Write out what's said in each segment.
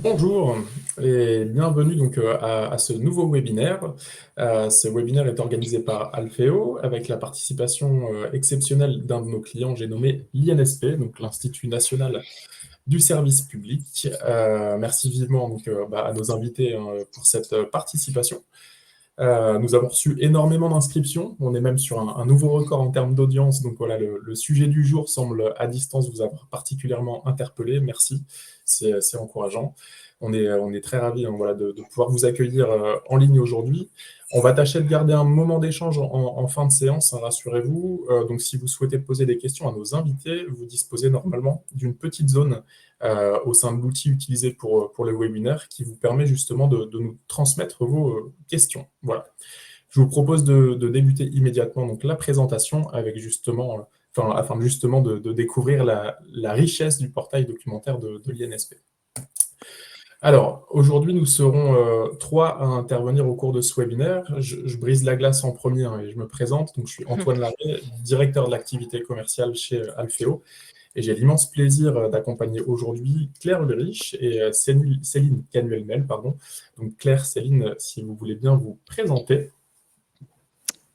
Bonjour et bienvenue donc à ce nouveau webinaire. Ce webinaire est organisé par Alfeo avec la participation exceptionnelle d'un de nos clients, j'ai nommé l'INSP, donc l'Institut national du service public. Merci vivement donc, à nos invités hein, pour cette participation. Nous avons reçu énormément d'inscriptions, on est même sur un nouveau record en termes d'audience, donc voilà, le sujet du jour semble à distance vous avoir particulièrement interpellé, merci, c'est encourageant. On est très ravis hein, voilà, de pouvoir vous accueillir en ligne aujourd'hui. On va tâcher de garder un moment d'échange en fin de séance, hein, rassurez-vous. Donc si vous souhaitez poser des questions à nos invités, vous disposez normalement d'une petite zone au sein de l'outil utilisé pour le webinaire qui vous permet justement de nous transmettre vos questions. Voilà. Je vous propose de débuter immédiatement donc, la présentation avec justement, afin justement de découvrir la richesse du portail documentaire de l'INSP. Alors, aujourd'hui, nous serons trois à intervenir au cours de ce webinaire. Je brise la glace en premier hein, et je me présente. Donc, je suis Antoine Larrey, directeur de l'activité commerciale chez Alfeo. Et j'ai l'immense plaisir d'accompagner aujourd'hui Claire Ulrich et Céline Canuel-Mel. Pardon. Donc Claire, Céline, si vous voulez bien vous présenter.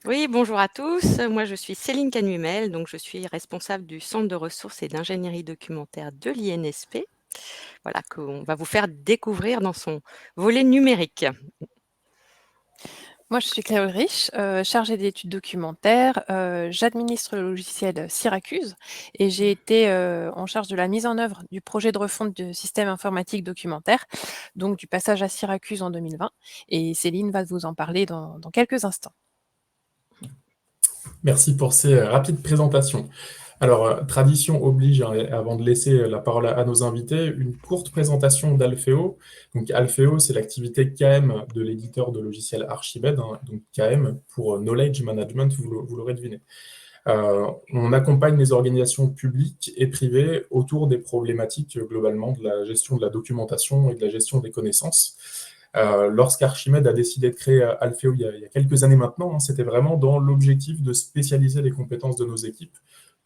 Oui, bonjour à tous. Moi, je suis Céline Canuel, donc je suis responsable du Centre de ressources et d'ingénierie documentaire de l'INSP, voilà, qu'on va vous faire découvrir dans son volet numérique. Moi, je suis Claire Ulrich, chargée d'études documentaires. J'administre le logiciel Syracuse et j'ai été en charge de la mise en œuvre du projet de refonte de système informatique documentaire, donc du passage à Syracuse en 2020. Et Céline va vous en parler dans quelques instants. Merci pour ces rapides présentations. Alors, tradition oblige, hein, avant de laisser la parole à nos invités, une courte présentation d'Alfeo. Donc, Alfeo, c'est l'activité KM de l'éditeur de logiciels Archimède, hein, donc KM pour Knowledge Management, vous l'aurez deviné. On accompagne les organisations publiques et privées autour des problématiques globalement de la gestion de la documentation et de la gestion des connaissances. Lorsqu'Archimède a décidé de créer Alfeo il y a quelques années maintenant, hein, c'était vraiment dans l'objectif de spécialiser les compétences de nos équipes,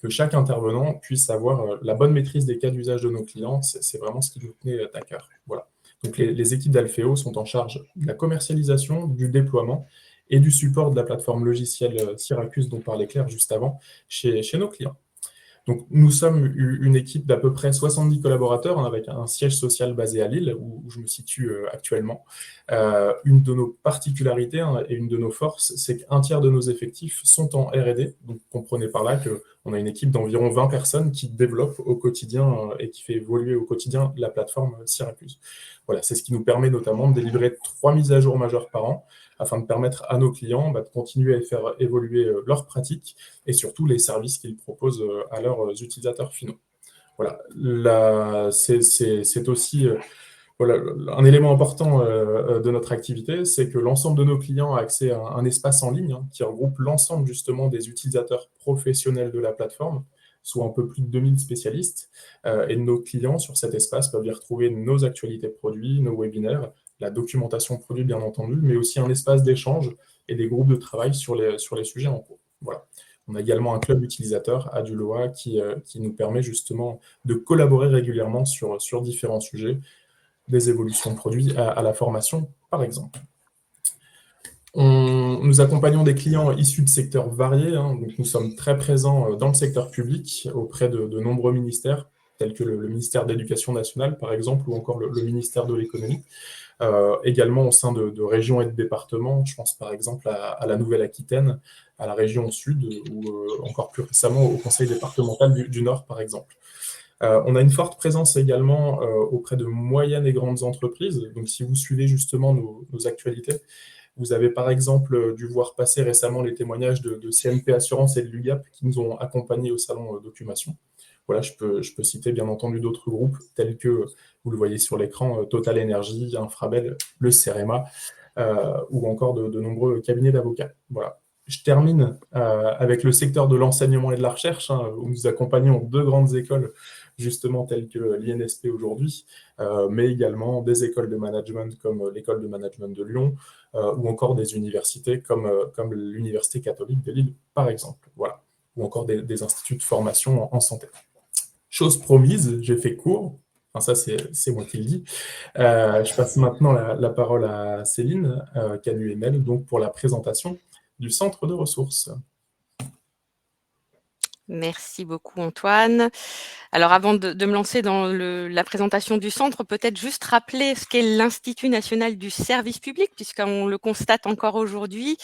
que chaque intervenant puisse avoir la bonne maîtrise des cas d'usage de nos clients. C'est vraiment ce qui nous tenait à cœur. Voilà. Donc les équipes d'Alfeo sont en charge de la commercialisation, du déploiement et du support de la plateforme logicielle Syracuse dont parlait Claire juste avant chez nos clients. Donc, nous sommes une équipe d'à peu près 70 collaborateurs hein, avec un siège social basé à Lille, où je me situe actuellement. Une de nos particularités hein, et une de nos forces, c'est qu'un tiers de nos effectifs sont en R&D. Donc, comprenez par là qu'on a une équipe d'environ 20 personnes qui développe au quotidien et qui fait évoluer au quotidien la plateforme Syracuse. Voilà, c'est ce qui nous permet notamment de délivrer 3 mises à jour majeures par an, afin de permettre à nos clients de continuer à faire évoluer leurs pratiques et surtout les services qu'ils proposent à leurs utilisateurs finaux. Voilà, c'est aussi voilà, un élément important de notre activité, c'est que l'ensemble de nos clients a accès à un espace en ligne hein, qui regroupe l'ensemble justement des utilisateurs professionnels de la plateforme, soit un peu plus de 2000 spécialistes, et nos clients sur cet espace peuvent y retrouver nos actualités produits, nos webinaires, la documentation produit bien entendu, mais aussi un espace d'échange et des groupes de travail sur les sujets en cours. Voilà. On a également un club utilisateur, Aduloa, qui nous permet justement de collaborer régulièrement sur différents sujets, des évolutions de produits à la formation, par exemple. Nous accompagnons des clients issus de secteurs variés, hein, donc nous sommes très présents dans le secteur public auprès de nombreux ministères, tels que le ministère de l'Éducation nationale, par exemple, ou encore le ministère de l'Économie. Également au sein de régions et de départements, je pense par exemple à la Nouvelle-Aquitaine, à la région Sud, ou encore plus récemment au Conseil départemental du Nord, par exemple. On a une forte présence également auprès de moyennes et grandes entreprises. Donc, si vous suivez justement nos actualités, vous avez par exemple dû voir passer récemment les témoignages de CNP Assurance et de l'UGAP qui nous ont accompagnés au salon Documation. Voilà, je peux citer bien entendu d'autres groupes tels que, vous le voyez sur l'écran, Total Energy, Infrabel, le CEREMA, ou encore de nombreux cabinets d'avocats. Voilà. Je termine avec le secteur de l'enseignement et de la recherche, hein, où nous accompagnons deux grandes écoles, justement telles que l'INSP aujourd'hui, mais également des écoles de management comme l'école de management de Lyon, ou encore des universités comme l'Université catholique de Lille, par exemple. Voilà. Ou encore des instituts de formation en santé. Chose promise, j'ai fait court, Enfin, ça, c'est moi qui le dis. Je passe maintenant la parole à Céline Canu-Emel, donc pour la présentation du centre de ressources. Merci beaucoup Antoine. Alors avant de me lancer dans la présentation du centre, peut-être juste rappeler ce qu'est l'Institut national du service public, puisqu'on le constate encore aujourd'hui.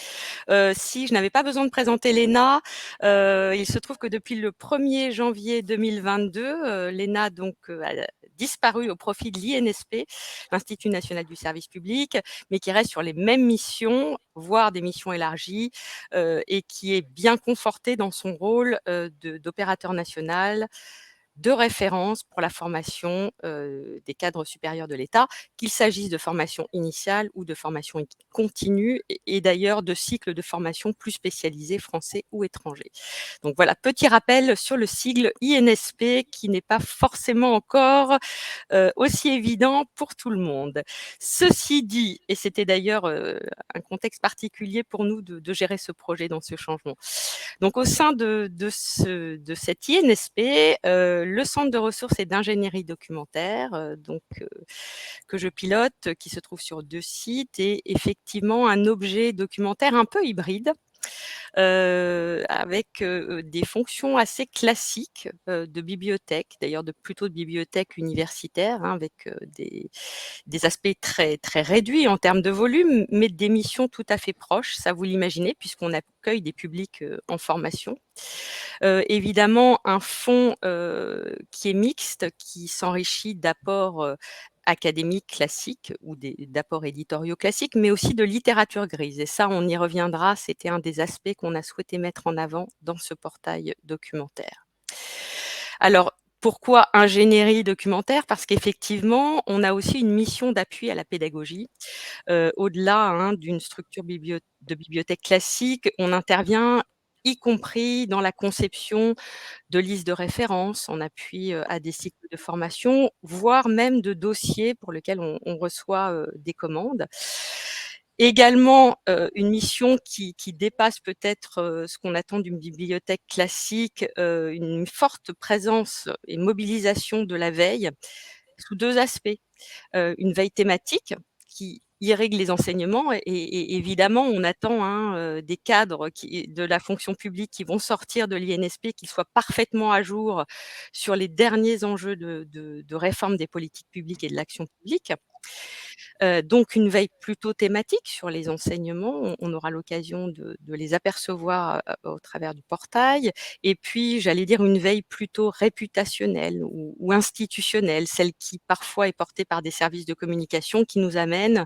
Si je n'avais pas besoin de présenter l'ENA, il se trouve que depuis le 1er janvier 2022, l'ENA donc a disparu au profit de l'INSP, l'Institut national du service public, mais qui reste sur les mêmes missions, voire des missions élargies, et qui est bien conforté dans son rôle d'opérateur national de référence pour la formation des cadres supérieurs de l'État, qu'il s'agisse de formation initiale ou de formation continue, et d'ailleurs de cycles de formation plus spécialisés français ou étrangers. Donc voilà, petit rappel sur le sigle INSP qui n'est pas forcément encore aussi évident pour tout le monde. Ceci dit, et c'était d'ailleurs un contexte particulier pour nous de gérer ce projet dans ce changement. Donc, au sein de cette INSP, le centre de ressources et d'ingénierie documentaire, que je pilote, qui se trouve sur 2 sites, est effectivement un objet documentaire un peu hybride, avec des fonctions assez classiques de bibliothèque, d'ailleurs plutôt de bibliothèque universitaire, hein, avec des aspects très, très réduits en termes de volume, mais des missions tout à fait proches, ça vous l'imaginez, puisqu'on accueille des publics en formation. Évidemment, un fonds qui est mixte, qui s'enrichit d'apports académiques classiques ou d'apports éditoriaux classiques, mais aussi de littérature grise. Et ça, on y reviendra, c'était un des aspects qu'on a souhaité mettre en avant dans ce portail documentaire. Alors, pourquoi ingénierie documentaire? Parce qu'effectivement, on a aussi une mission d'appui à la pédagogie. Au-delà hein, d'une structure de bibliothèque classique, on intervient y compris dans la conception de listes de référence en appui à des cycles de formation, voire même de dossiers pour lesquels on reçoit des commandes. Également, une mission qui dépasse peut-être ce qu'on attend d'une bibliothèque classique, une forte présence et mobilisation de la veille sous 2 aspects. Une veille thématique qui irrigue les enseignements et évidemment on attend hein, des cadres de la fonction publique qui vont sortir de l'INSP, qu'ils soient parfaitement à jour sur les derniers enjeux de réforme des politiques publiques et de l'action publique. Donc une veille plutôt thématique sur les enseignements, on aura l'occasion de les apercevoir au travers du portail. Et puis, j'allais dire une veille plutôt réputationnelle ou institutionnelle, celle qui parfois est portée par des services de communication qui nous amènent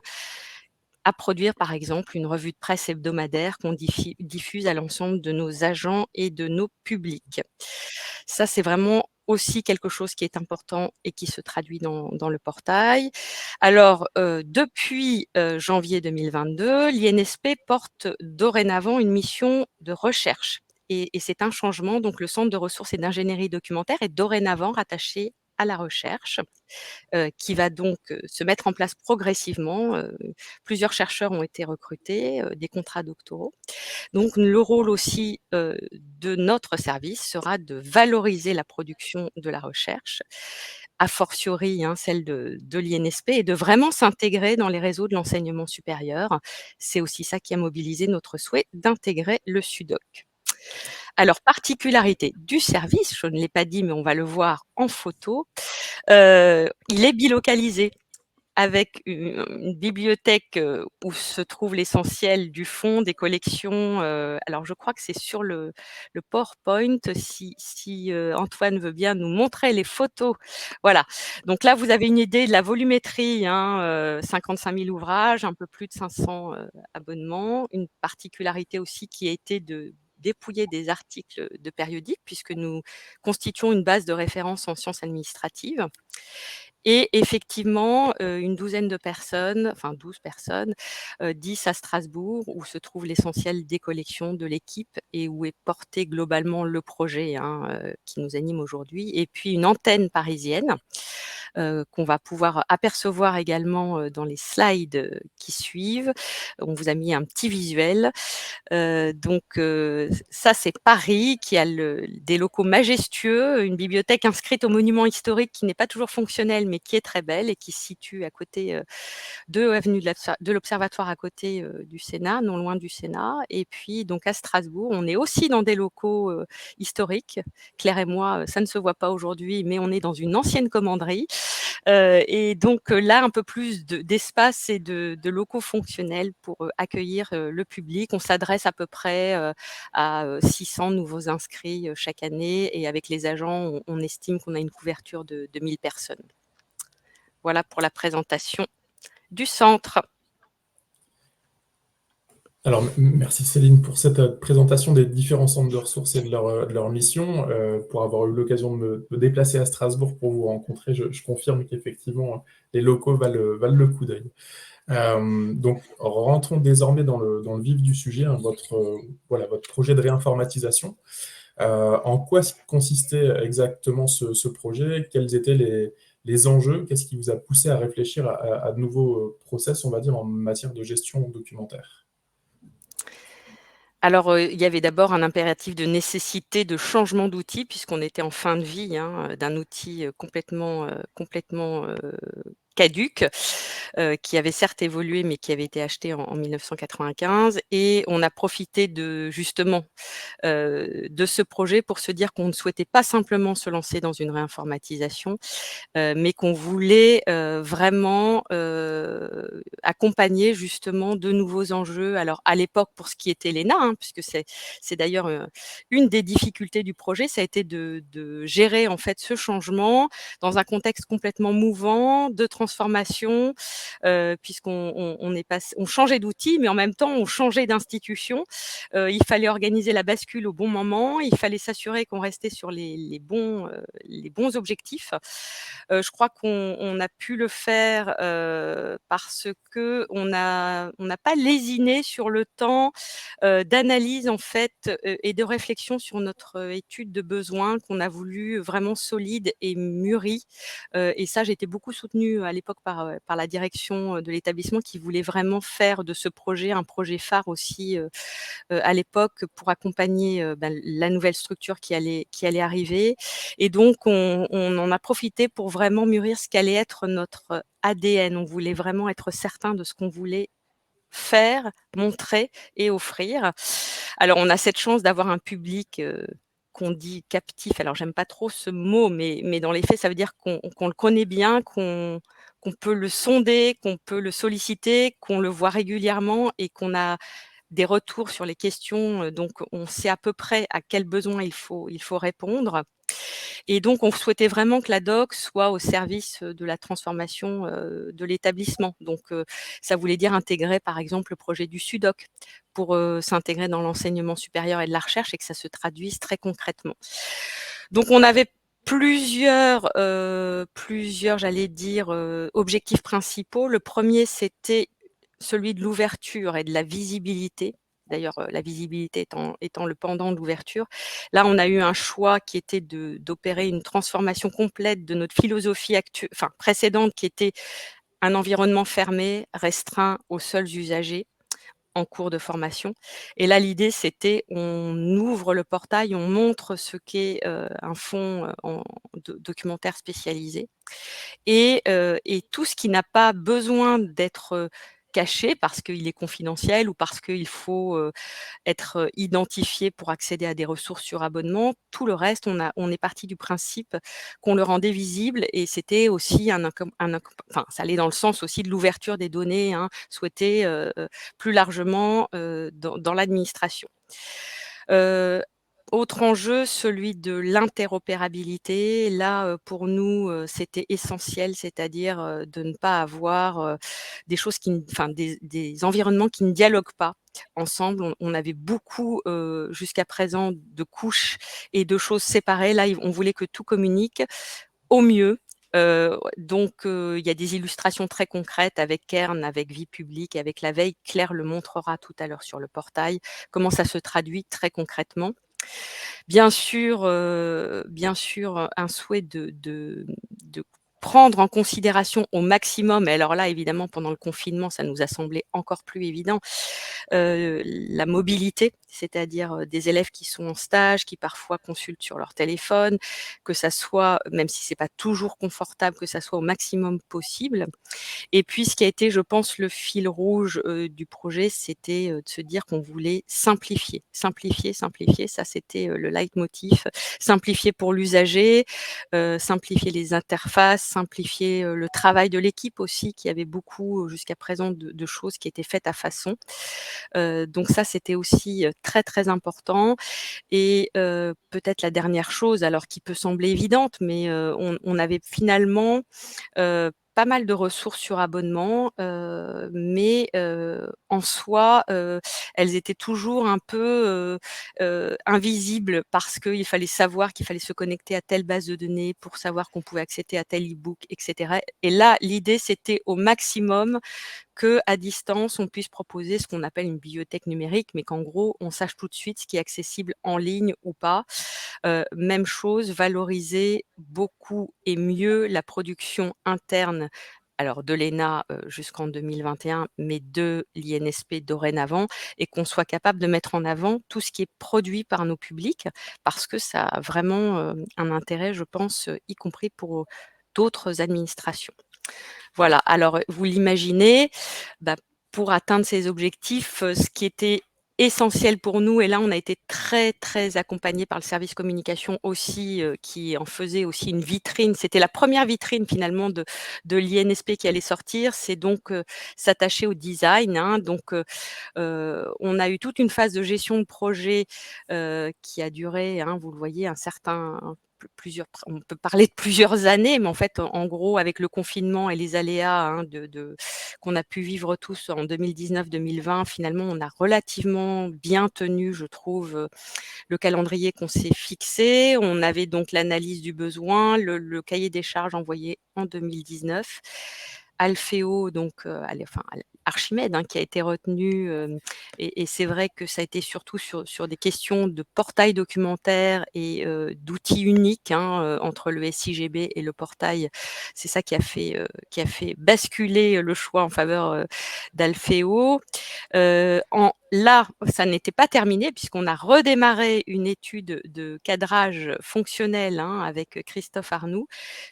à produire par exemple une revue de presse hebdomadaire qu'on diffuse à l'ensemble de nos agents et de nos publics. Ça, c'est vraiment aussi quelque chose qui est important et qui se traduit dans le portail. Alors, depuis janvier 2022, l'INSP porte dorénavant une mission de recherche et c'est un changement. Donc, le Centre de ressources et d'ingénierie documentaire est dorénavant rattaché à la recherche, qui va donc se mettre en place progressivement. Plusieurs chercheurs ont été recrutés, des contrats doctoraux. Donc le rôle aussi de notre service sera de valoriser la production de la recherche, a fortiori hein, celle de l'INSP, et de vraiment s'intégrer dans les réseaux de l'enseignement supérieur. C'est aussi ça qui a mobilisé notre souhait d'intégrer le SUDOC. Alors, particularité du service, je ne l'ai pas dit, mais on va le voir en photo, il est bilocalisé avec une bibliothèque où se trouve l'essentiel du fond des collections. Alors, je crois que c'est sur le PowerPoint, si Antoine veut bien nous montrer les photos. Voilà, donc là, vous avez une idée de la volumétrie, hein, 55 000 ouvrages, un peu plus de 500 abonnements. Une particularité aussi qui a été de dépouiller des articles de périodiques, puisque nous constituons une base de référence en sciences administratives. Et effectivement, une douzaine de personnes, enfin 12 personnes, 10 à Strasbourg, où se trouve l'essentiel des collections de l'équipe et où est porté globalement le projet hein, qui nous anime aujourd'hui. Et puis une antenne parisienne qu'on va pouvoir apercevoir également dans les slides qui suivent. On vous a mis un petit visuel. Donc ça, c'est Paris qui a des locaux majestueux, une bibliothèque inscrite au monument historique qui n'est pas toujours fonctionnelle, mais qui est très belle et qui se situe à côté de avenue de l'Observatoire, à côté du Sénat, non loin du Sénat. Et puis donc à Strasbourg, on est aussi dans des locaux historiques. Claire et moi, ça ne se voit pas aujourd'hui, mais on est dans une ancienne commanderie. Et donc là, un peu plus d'espace et de locaux fonctionnels pour accueillir le public. On s'adresse à peu près à 600 nouveaux inscrits chaque année, et avec les agents, on estime qu'on a une couverture de 1000 personnes. Voilà pour la présentation du centre. Alors, merci Céline pour cette présentation des différents centres de ressources et de leur mission. Pour avoir eu l'occasion de me déplacer à Strasbourg pour vous rencontrer, je confirme qu'effectivement, les locaux valent le coup d'œil. Donc, rentrons désormais dans le vif du sujet, hein, votre projet de réinformatisation. En quoi consistait exactement ce projet? Quels étaient les enjeux? Qu'est-ce qui vous a poussé à réfléchir à de nouveaux process, on va dire, en matière de gestion documentaire? Alors, il y avait d'abord un impératif de nécessité de changement d'outil, puisqu'on était en fin de vie, hein, d'un outil complètement caduc, qui avait certes évolué, mais qui avait été acheté en 1995. Et on a profité justement de ce projet pour se dire qu'on ne souhaitait pas simplement se lancer dans une réinformatisation, mais qu'on voulait vraiment accompagner justement de nouveaux enjeux. Alors à l'époque, pour ce qui était l'ENA, hein, puisque c'est d'ailleurs une des difficultés du projet, ça a été de gérer en fait ce changement dans un contexte complètement mouvant, de transformation, on changeait d'outils, mais en même temps on changeait d'institution. Il fallait organiser la bascule au bon moment, il fallait s'assurer qu'on restait sur les bons objectifs. Je crois qu'on a pu le faire parce qu'on n'a pas lésiné sur le temps d'analyse en fait et de réflexion sur notre étude de besoins, qu'on a voulu vraiment solide et mûrie. Et ça, j'ai été beaucoup soutenue à l'époque par la direction de l'établissement, qui voulait vraiment faire de ce projet un projet phare aussi à l'époque, pour accompagner la nouvelle structure qui allait arriver. Et donc on en a profité pour vraiment mûrir ce qu'allait être notre ADN. On voulait vraiment être certain de ce qu'on voulait faire, montrer et offrir. Alors on a cette chance d'avoir un public qu'on dit captif. Alors j'aime pas trop ce mot, mais dans les faits, ça veut dire qu'on le connaît bien, qu'on peut le sonder, qu'on peut le solliciter, qu'on le voit régulièrement et qu'on a des retours sur les questions, donc on sait à peu près à quels besoins il faut répondre. Et donc on souhaitait vraiment que la doc soit au service de la transformation de l'établissement. Donc ça voulait dire intégrer par exemple le projet du SUDOC pour s'intégrer dans l'enseignement supérieur et de la recherche, et que ça se traduise très concrètement. Donc on avait plusieurs, j'allais dire, objectifs principaux. Le premier, c'était celui de l'ouverture et de la visibilité. D'ailleurs, la visibilité étant le pendant de l'ouverture. Là, on a eu un choix qui était d'opérer une transformation complète de notre philosophie précédente, qui était un environnement fermé, restreint aux seuls usagers en cours de formation. Et là, l'idée, c'était on ouvre le portail, on montre ce qu'est un fonds documentaire spécialisé. Et tout ce qui n'a pas besoin d'être caché parce qu'il est confidentiel ou parce qu'il faut être identifié pour accéder à des ressources sur abonnement. Tout le reste, on est parti du principe qu'on le rendait visible, et c'était aussi ça allait dans le sens aussi de l'ouverture des données, hein, souhaitée plus largement dans l'administration. Autre enjeu, celui de l'interopérabilité. Là, pour nous, c'était essentiel, c'est-à-dire de ne pas avoir des choses des environnements qui ne dialoguent pas ensemble. On avait beaucoup, jusqu'à présent, de couches et de choses séparées. Là, on voulait que tout communique au mieux. Donc, il y a des illustrations très concrètes avec Kern, avec Vie publique, avec la veille. Claire le montrera tout à l'heure sur le portail, comment ça se traduit très concrètement. Bien sûr, un souhait de prendre en considération au maximum, et alors là, évidemment, pendant le confinement, ça nous a semblé encore plus évident, la mobilité, c'est-à-dire des élèves qui sont en stage, qui parfois consultent sur leur téléphone, que ça soit, même si c'est pas toujours confortable, que ça soit au maximum possible. Et puis ce qui a été, je pense, le fil rouge, du projet, c'était, de se dire qu'on voulait simplifier, simplifier, simplifier. Ça, c'était, le leitmotiv. Simplifier pour l'usager, simplifier les interfaces, simplifier, le travail de l'équipe aussi, qui avait beaucoup, jusqu'à présent de choses qui étaient faites à façon. Donc ça, c'était aussi, très, très important. Et peut-être la dernière chose, alors qui peut sembler évidente, mais on avait finalement, pas mal de ressources sur abonnement, mais en soi, elles étaient toujours un peu, invisibles parce qu'il fallait savoir qu'il fallait se connecter à telle base de données pour savoir qu'on pouvait accéder à tel e-book et cetera. Et là, l'idée, c'était au maximum qu'à distance, on puisse proposer ce qu'on appelle une bibliothèque numérique, mais qu'en gros, on sache tout de suite ce qui est accessible en ligne ou pas. Même chose, valoriser beaucoup et mieux la production interne, alors de l'ENA, jusqu'en 2021, mais de l'INSP dorénavant, et qu'on soit capable de mettre en avant tout ce qui est produit par nos publics, parce que ça a vraiment, un intérêt, je pense, y compris pour d'autres administrations. Voilà, alors, vous l'imaginez, bah, pour atteindre ces objectifs, ce qui était essentiel pour nous, et là on a été très, très accompagnés par le service communication aussi, qui en faisait aussi une vitrine. C'était la première vitrine finalement de l'INSP qui allait sortir. C'est donc, s'attacher au design, hein. Donc, on a eu toute une phase de gestion de projet, qui a duré, hein, vous le voyez, un certain plusieurs, on peut parler de plusieurs années, mais en fait, en gros, avec le confinement et les aléas, hein, de qu'on a pu vivre tous en 2019-2020, finalement, on a relativement bien tenu, je trouve, le calendrier qu'on s'est fixé. On avait donc l'analyse du besoin, le cahier des charges envoyé en 2019. Alfeo, donc, enfin, Archimède, hein, qui a été retenu, et c'est vrai que ça a été surtout sur des questions de portail documentaire et d'outils uniques, hein, entre le SIGB et le portail. C'est ça qui a fait basculer le choix en faveur, d'Alfeo. Là, ça n'était pas terminé puisqu'on a redémarré une étude de cadrage fonctionnel, hein, avec Christophe Arnoux,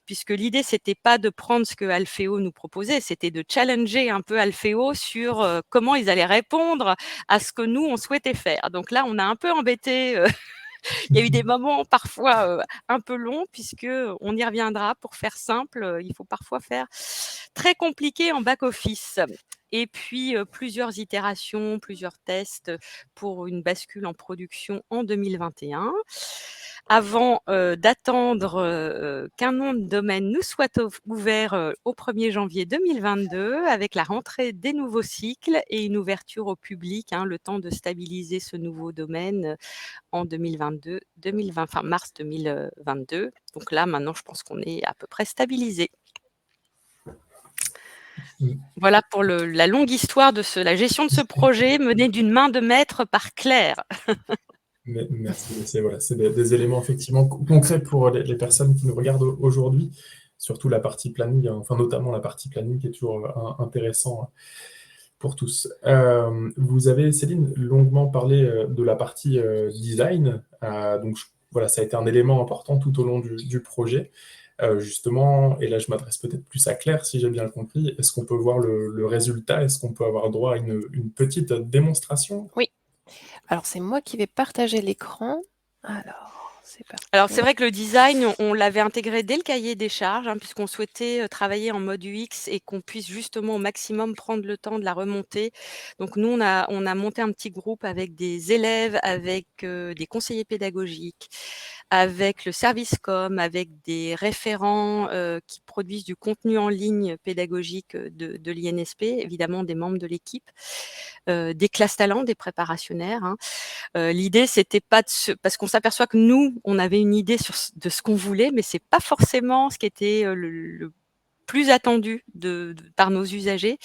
puisque l'idée, c'était pas de prendre ce que Alfeo nous proposait, c'était de challenger un peu Alfeo sur, comment ils allaient répondre à ce que nous, on souhaitait faire. Donc là, on a un peu embêté, il y a eu des moments parfois, un peu longs puisque, on y reviendra. Pour faire simple, il faut parfois faire très compliqué en back office. Et puis, plusieurs itérations, plusieurs tests, pour une bascule en production en 2021. Avant, d'attendre, qu'un nom de domaine nous soit ouvert, au 1er janvier 2022, avec la rentrée des nouveaux cycles et une ouverture au public, hein, le temps de stabiliser ce nouveau domaine, en 2022-2020, enfin mars 2022. Donc là, maintenant, je pense qu'on est à peu près stabilisé. Voilà pour la longue histoire de la gestion de ce projet menée d'une main de maître par Claire. Merci, c'est voilà, c'est des éléments effectivement concrets pour les personnes qui nous regardent aujourd'hui, surtout la partie planning, enfin notamment la partie planning qui est toujours intéressant pour tous. Vous avez, Céline, longuement parlé de la partie design, donc voilà, ça a été un élément important tout au long du projet. Justement, et là je m'adresse peut-être plus à Claire si j'ai bien compris, est-ce qu'on peut voir le résultat? Est-ce qu'on peut avoir droit à une petite démonstration? Oui. Alors, c'est moi qui vais partager l'écran. Alors, c'est Alors c'est parti. vrai que le design, on l'avait intégré dès le cahier des charges, hein, puisqu'on souhaitait, travailler en mode UX et qu'on puisse justement au maximum prendre le temps de la remontée. Donc nous, on a monté un petit groupe avec des élèves, avec, des conseillers pédagogiques, avec le service com, avec des référents, qui produisent du contenu en ligne pédagogique, de l'INSP, évidemment des membres de l'équipe, des classes talents, des préparationnaires, hein. L'idée, c'était pas parce qu'on s'aperçoit que nous, on avait une idée de ce qu'on voulait, mais c'est pas forcément ce qui était, le plus attendu par nos usagers,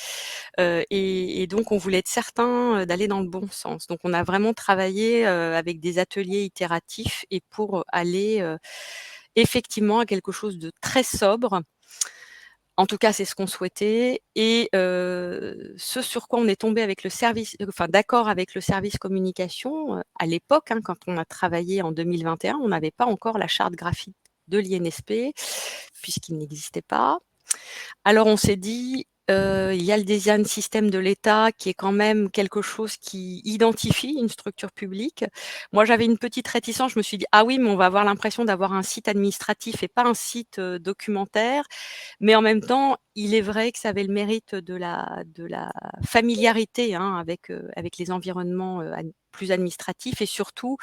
et donc on voulait être certain, d'aller dans le bon sens. Donc on a vraiment travaillé, avec des ateliers itératifs et pour aller, effectivement à quelque chose de très sobre, En tout cas, c'est ce qu'on souhaitait et ce sur quoi on est tombé avec le service d'accord avec le service communication, à l'époque, hein, quand on a travaillé en 2021, on n'avait pas encore la charte graphique de l'INSP, puisqu'il n'existait pas. Alors on s'est dit, il y a le design system de l'État qui est quand même quelque chose qui identifie une structure publique. Moi, j'avais une petite réticence, je me suis dit: «Ah oui, mais on va avoir l'impression d'avoir un site administratif et pas un site, documentaire». Mais en même temps, il est vrai que ça avait le mérite de la familiarité, hein, avec les environnements, plus administratifs et surtout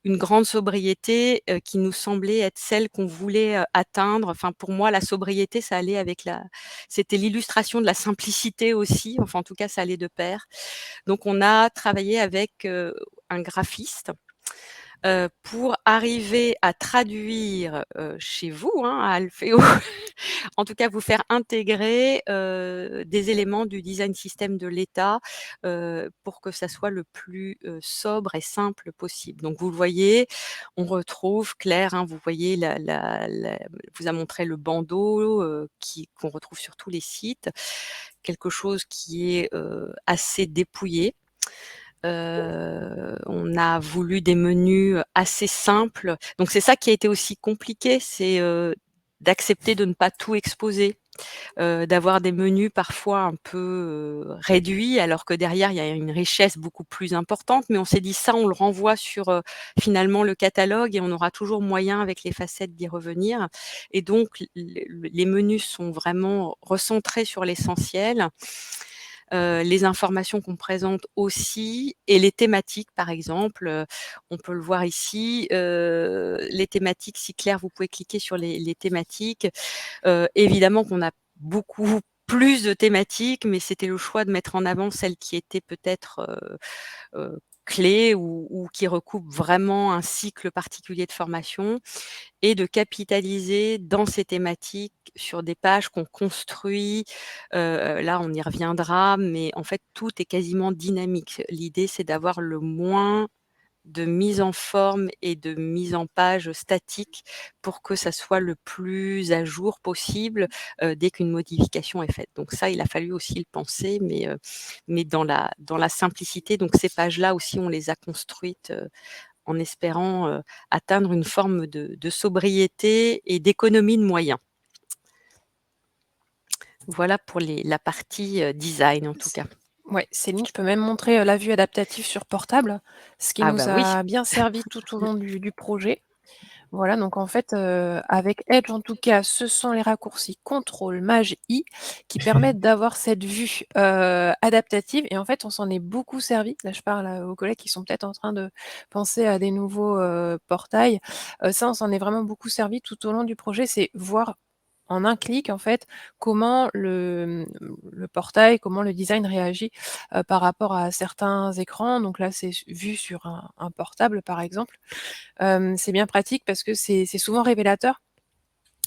une grande sobriété, qui nous semblait être celle qu'on voulait, atteindre. Enfin, pour moi, la sobriété, ça allait avec c'était l'illustration de la simplicité aussi, enfin, en tout cas, ça allait de pair. Donc on a travaillé avec, un graphiste, pour arriver à traduire, chez vous, hein, à Alfeo, en tout cas vous faire intégrer, des éléments du design system de l'État, pour que ça soit le plus, sobre et simple possible. Donc vous le voyez, on retrouve Claire, hein, vous voyez la vous a montré le bandeau, qu'on retrouve sur tous les sites. Quelque chose qui est, assez dépouillé. On a voulu des menus assez simples. Donc c'est ça qui a été aussi compliqué, c'est, d'accepter de ne pas tout exposer, d'avoir des menus parfois un peu, réduits, alors que derrière il y a une richesse beaucoup plus importante. Mais on s'est dit: «Ça, on le renvoie sur, finalement le catalogue et on aura toujours moyen avec les facettes d'y revenir». Et donc les menus sont vraiment recentrés sur l'essentiel. Les informations qu'on présente aussi et les thématiques par exemple, on peut le voir ici, les thématiques, si Claire vous pouvez cliquer sur les thématiques. Évidemment qu'on a beaucoup plus de thématiques, mais c'était le choix de mettre en avant celles qui étaient peut-être, clés ou qui recoupent vraiment un cycle particulier de formation et de capitaliser dans ces thématiques sur des pages qu'on construit. Là, on y reviendra, mais en fait, tout est quasiment dynamique. L'idée, c'est d'avoir le moins de mise en forme et de mise en page statique pour que ça soit le plus à jour possible, dès qu'une modification est faite. Donc ça, il a fallu aussi le penser, mais dans la simplicité. Donc ces pages-là aussi, on les a construites, en espérant, atteindre une forme de sobriété et d'économie de moyens. Voilà pour la partie, design en tout cas. Ouais, Céline, je peux même montrer, la vue adaptative sur portable, ce qui Ah nous bah oui. a bien servi tout au long du projet. Voilà, donc en fait, avec Edge, en tout cas, ce sont les raccourcis contrôle maj I qui permettent d'avoir cette vue, adaptative et en fait, on s'en est beaucoup servi. Là, je parle, aux collègues qui sont peut-être en train de penser à des nouveaux, portails. Ça, on s'en est vraiment beaucoup servi tout au long du projet. C'est voir en un clic, en fait, comment le portail, comment le design réagit, par rapport à certains écrans. Donc là, c'est vu sur un portable, par exemple. C'est bien pratique parce que c'est souvent révélateur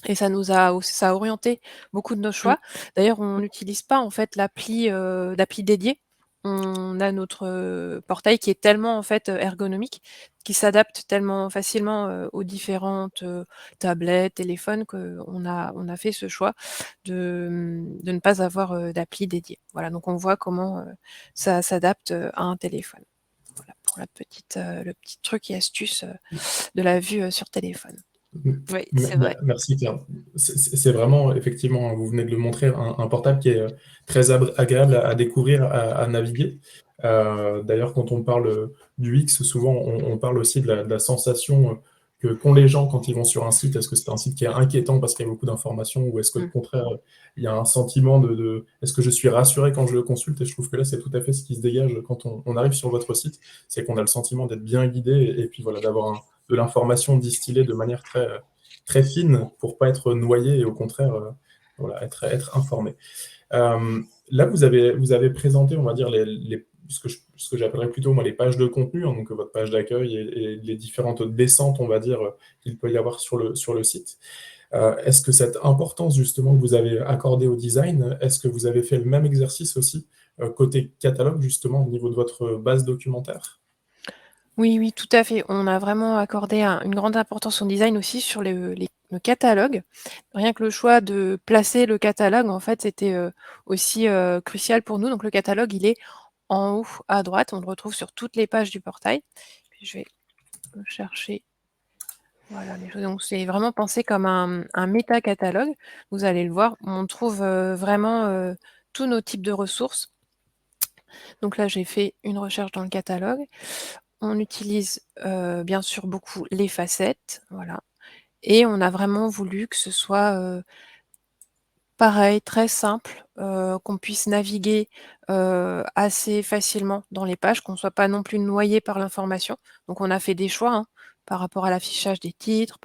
et ça a orienté beaucoup de nos Mmh. choix. D'ailleurs, on n'utilise pas en fait d'appli dédiée. On a notre, portail qui est tellement en fait, ergonomique, qui s'adapte tellement facilement, aux différentes, tablettes, téléphones qu'on a fait ce choix de ne pas avoir, d'appli dédiée. Voilà, donc on voit comment, ça s'adapte, à un téléphone. Voilà pour le petit truc et astuce, de la vue, sur téléphone. Oui, c'est vrai. Merci Claire. C'est vraiment, effectivement, vous venez de le montrer, un portable qui est très agréable à découvrir, à naviguer. D'ailleurs, quand on parle du X, souvent on parle aussi de la sensation qu'ont les gens quand ils vont sur un site. Est-ce que c'est un site qui est inquiétant parce qu'il y a beaucoup d'informations ou est-ce que, au Mmh. contraire, il y a un sentiment est-ce que je suis rassuré quand je le consulte? Et je trouve que là, c'est tout à fait ce qui se dégage quand on arrive sur votre site, c'est qu'on a le sentiment d'être bien guidé et puis voilà, d'avoir de l'information distillée de manière très, très fine pour pas être noyé et au contraire, voilà, être informé. Là, vous avez présenté, on va dire, ce que j'appellerais plutôt moi les pages de contenu, hein, donc votre page d'accueil et les différentes descentes, on va dire, qu'il peut y avoir sur le site. Est-ce que cette importance justement que vous avez accordée au design, est-ce que vous avez fait le même exercice aussi côté catalogue justement au niveau de votre base documentaire? Oui, oui, tout à fait. On a vraiment accordé une grande importance au design aussi sur le catalogue. Rien que le choix de placer le catalogue, en fait, c'était aussi crucial pour nous. Donc le catalogue, il est en haut à droite, on le retrouve sur toutes les pages du portail. Puis je vais le chercher. Voilà, donc c'est vraiment pensé comme un méta-catalogue. Vous allez le voir, on trouve vraiment tous nos types de ressources. Donc là, j'ai fait une recherche dans le catalogue. On utilise bien sûr beaucoup les facettes, voilà. Et on a vraiment voulu que ce soit pareil, très simple, qu'on puisse naviguer assez facilement dans les pages, qu'on ne soit pas non plus noyé par l'information. Donc on a fait des choix, hein, par rapport à l'affichage des titres,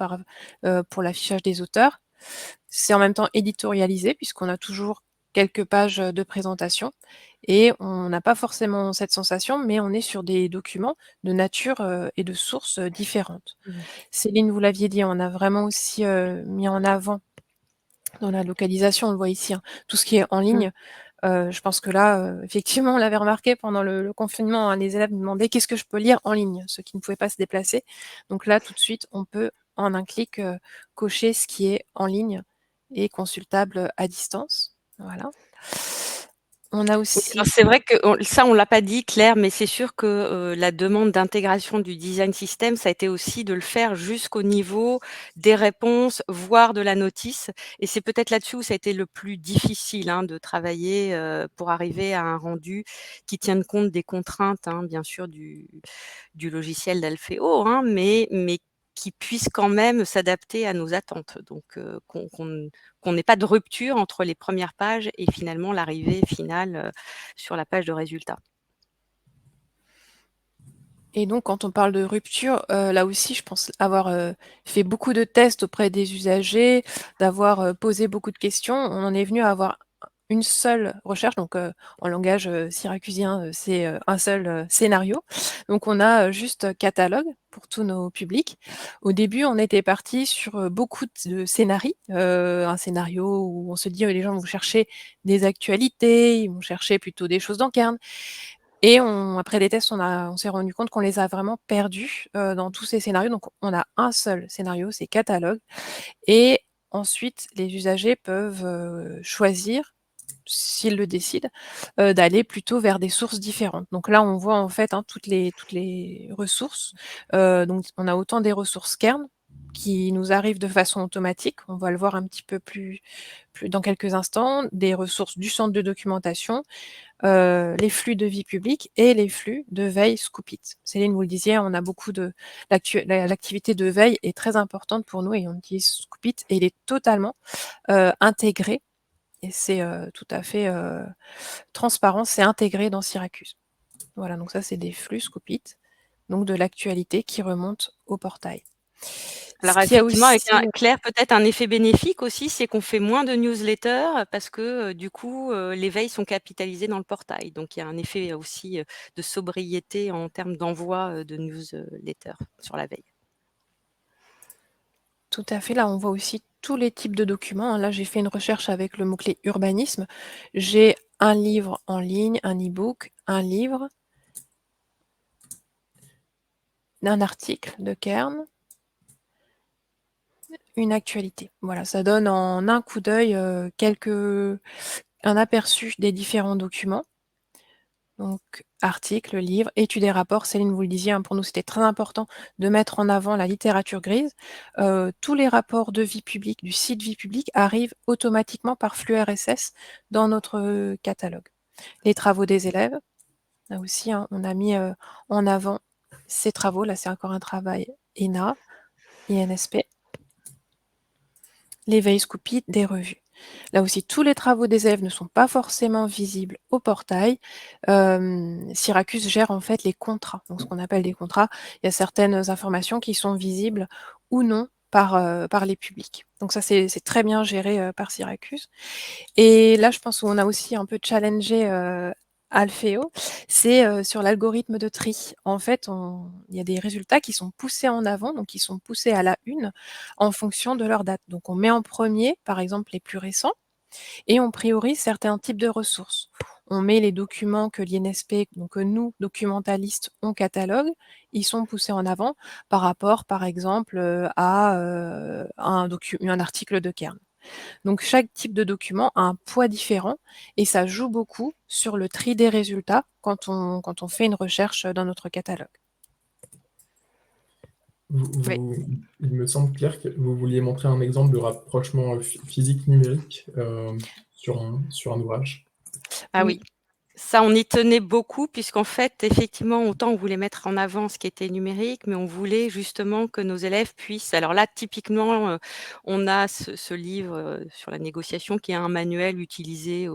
pour l'affichage des auteurs. C'est en même temps éditorialisé puisqu'on a toujours quelques pages de présentation et on n'a pas forcément cette sensation, mais on est sur des documents de nature et de sources différentes. Mmh. Céline, vous l'aviez dit, on a vraiment aussi mis en avant dans la localisation, on le voit ici, hein, tout ce qui est en Mmh. ligne. Je pense que là, effectivement, on l'avait remarqué pendant le confinement, hein, les élèves nous demandaient: «Qu'est-ce que je peux lire en ligne?» Ceux qui ne pouvaient pas se déplacer. Donc là, tout de suite, on peut, en un clic, cocher ce qui est en ligne et consultable à distance. Voilà. On a Oui, alors aussi c'est vrai que on l'a pas dit Claire, mais c'est sûr que, la demande d'intégration du design system, ça a été aussi de le faire jusqu'au niveau des réponses, voire de la notice et c'est peut-être là-dessus où ça a été le plus difficile, hein, de travailler, pour arriver à un rendu qui tienne compte des contraintes, hein, bien sûr du logiciel d'Alfeo, hein, mais qui puisse quand même s'adapter à nos attentes. Donc qu'on n'ait pas de rupture entre les premières pages et finalement l'arrivée finale, sur la page de résultat. Et donc quand on parle de rupture, là aussi je pense avoir fait beaucoup de tests auprès des usagers, d'avoir posé beaucoup de questions. On en est venu à avoir une seule recherche, donc en langage syracusien, c'est un seul scénario. Donc on a juste catalogue pour tous nos publics. Au début, on était parti sur beaucoup de scénarii, un scénario où on se dit: «Les gens vont chercher des actualités, ils vont chercher plutôt des choses d'enquête». Et après les tests, on s'est rendu compte qu'on les a vraiment perdus, dans tous ces scénarios. Donc on a un seul scénario, c'est catalogue et ensuite les usagers peuvent, choisir, s'ils le décident, d'aller plutôt vers des sources différentes. Donc là, on voit en fait, hein, toutes les ressources. Donc on a autant des ressources kern qui nous arrivent de façon automatique, on va le voir un petit peu plus dans quelques instants, des ressources du centre de documentation, les flux de vie publique et les flux de veille Scoopit. Céline, vous le disiez, on a beaucoup de l'activité de veille est très importante pour nous et on utilise Scoopit et il est totalement, intégré et c'est, tout à fait, transparent, c'est intégré dans Syracuse. Voilà, donc ça, c'est des flux Scoopit, donc de l'actualité qui remonte au portail. Ce Alors qui a effectivement, avec aussi, Claire, peut-être un effet bénéfique aussi, c'est qu'on fait moins de newsletters parce que, du coup, les veilles sont capitalisées dans le portail. Donc il y a un effet aussi, de sobriété en termes d'envoi, de newsletters sur la veille. tout à fait, là, on voit aussi tous les types de documents, hein. Là, j'ai fait une recherche avec le mot-clé urbanisme. J'ai un livre en ligne, un e-book, un livre, un article de Kern, une actualité. Voilà, ça donne en un coup d'œil, un aperçu des différents documents. Donc articles, livres, études et rapports. Céline, vous le disiez, hein, pour nous, c'était très important de mettre en avant la littérature grise. Tous les rapports de vie publique, du site vie publique arrivent automatiquement par flux RSS dans notre catalogue. Les travaux des élèves, là aussi, hein, on a mis en avant ces travaux. Là, c'est encore un travail ENA, INSP. Les veilles Scoopit des revues. Là aussi, tous les travaux des élèves ne sont pas forcément visibles au portail. Syracuse gère en fait les contrats. Donc ce qu'on appelle des contrats, il y a certaines informations qui sont visibles ou non par les publics. Donc ça, c'est très bien géré, par Syracuse. Et là, je pense où on a aussi un peu challengé, Alfeo, c'est, sur l'algorithme de tri. En fait, il y a des résultats qui sont poussés en avant, donc qui sont poussés à la une en fonction de leur date. Donc on met en premier, par exemple, les plus récents et on priorise certains types de ressources. on met les documents que l'INSP, donc que nous, documentalistes, on catalogue, ils sont poussés en avant par rapport, par exemple, à un article de Kern. Donc chaque type de document a un poids différent et ça joue beaucoup sur le tri des résultats quand on fait une recherche dans notre catalogue. Oui. Il me semble, Claire, que vous vouliez montrer un exemple de rapprochement physique-numérique sur un ouvrage. Ah Oui. oui. Ça, on y tenait beaucoup puisqu'en fait, effectivement, autant on voulait mettre en avant ce qui était numérique, mais on voulait justement que nos élèves puissent alors là, typiquement, on a ce livre, sur la négociation qui est un manuel utilisé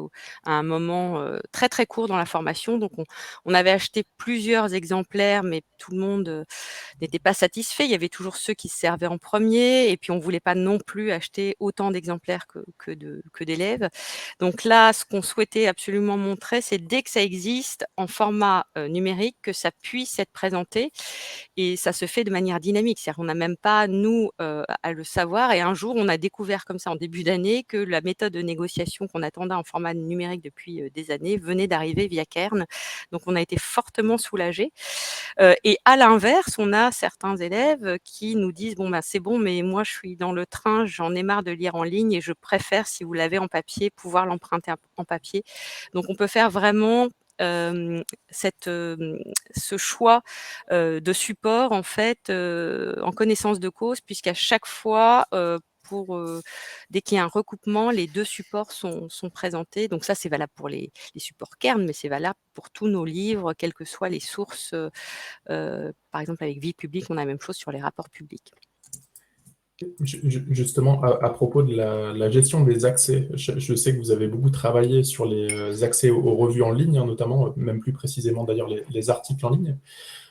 à un moment, très, très court dans la formation. Donc on avait acheté plusieurs exemplaires, mais tout le monde, n'était pas satisfait. Il y avait toujours ceux qui se servaient en premier et puis on voulait pas non plus acheter autant d'exemplaires que d'élèves. Donc là, ce qu'on souhaitait absolument montrer, c'est dès que ça existe en format, numérique, que ça puisse être présenté et ça se fait de manière dynamique. C'est-à-dire qu'on n'a même pas, nous, à le savoir et un jour, on a découvert comme ça en début d'année que la méthode de négociation qu'on attendait en format numérique depuis, des années venait d'arriver via Kern. Donc on a été fortement soulagés. Et à l'inverse, on a certains élèves qui nous disent: «Bon, bah, c'est bon, mais moi je suis dans le train, j'en ai marre de lire en ligne et je préfère, si vous l'avez en papier, pouvoir l'emprunter en papier». Donc on peut faire vraiment, hem, ce choix, de support en fait, en connaissance de cause puisqu'à chaque fois, dès qu'il y a un recoupement, les 2 supports sont présentés. Donc ça, c'est valable pour les supports Kern, mais c'est valable pour tous nos livres, quelles que soient les sources, par exemple avec Vie publique, on a la même chose sur les rapports publics. Justement, à propos de la gestion des accès, je sais que vous avez beaucoup travaillé sur les accès aux revues en ligne, hein, notamment, même plus précisément d'ailleurs les articles en ligne,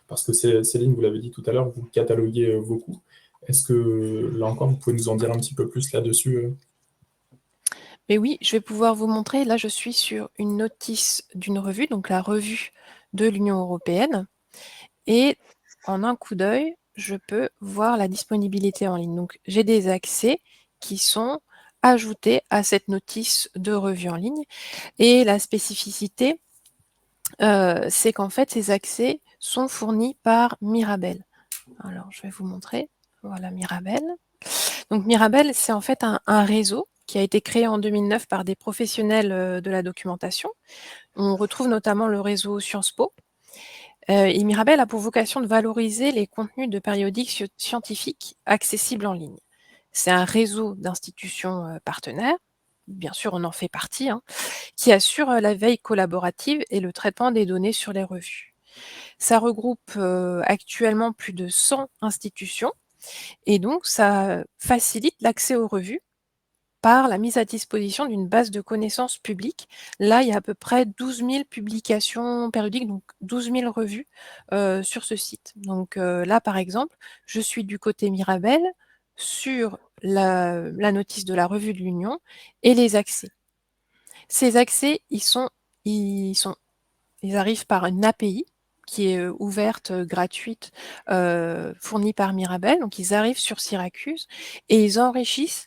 parce que Céline, vous l'avez dit tout à l'heure, vous cataloguez beaucoup. Est-ce que, là encore, vous pouvez nous en dire un petit peu plus là-dessus? Mais oui, je vais pouvoir vous montrer. Là, je suis sur une notice d'une revue, donc la revue de l'Union européenne. Et en un coup d'œil, je peux voir la disponibilité en ligne. Donc, j'ai des accès qui sont ajoutés à cette notice de revue en ligne. Et la spécificité, c'est qu'en fait, ces accès sont fournis par Mirabel. Alors, je vais vous montrer. Voilà Mirabel. Donc Mirabel, c'est en fait un réseau qui a été créé en 2009 par des professionnels, de la documentation. On retrouve notamment le réseau Sciences Po. Et Mirabel a pour vocation de valoriser les contenus de périodiques scientifiques accessibles en ligne. C'est un réseau d'institutions, partenaires, bien sûr on en fait partie, hein, qui assure, la veille collaborative et le traitement des données sur les revues. Ça regroupe, actuellement plus de 100 institutions et donc ça facilite l'accès aux revues par la mise à disposition d'une base de connaissances publiques. Là, il y a à peu près 12 000 publications périodiques, donc 12 000 revues, sur ce site. Donc, là, par exemple, je suis du côté Mirabel sur la notice de la revue de l'Union et les accès. Ces accès, ils arrivent par une API qui est, ouverte, gratuite, fournie par Mirabel. Donc ils arrivent sur Syracuse et ils enrichissent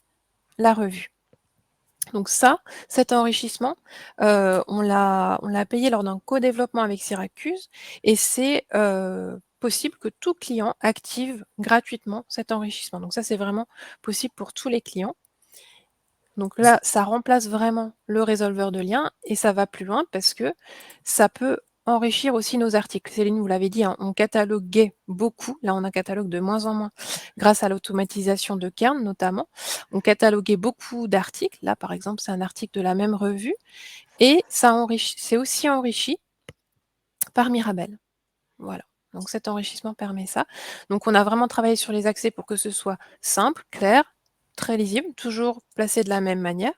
la revue. Donc ça, cet enrichissement, on l'a payé lors d'un co-développement avec Syracuse et c'est, possible que tout client active gratuitement cet enrichissement. Donc ça, c'est vraiment possible pour tous les clients. Donc là, ça remplace vraiment le résolveur de liens et ça va plus loin parce que ça peut enrichir aussi nos articles. Céline, vous l'avez dit, hein, on cataloguait beaucoup. Là, on a catalogue de moins en moins grâce à l'automatisation de Kern notamment. On cataloguait beaucoup d'articles. Là, par exemple, c'est un article de la même revue et c'est aussi enrichi par Mirabel. Voilà. Donc cet enrichissement permet ça. Donc on a vraiment travaillé sur les accès pour que ce soit simple, clair, très lisible, toujours placé de la même manière.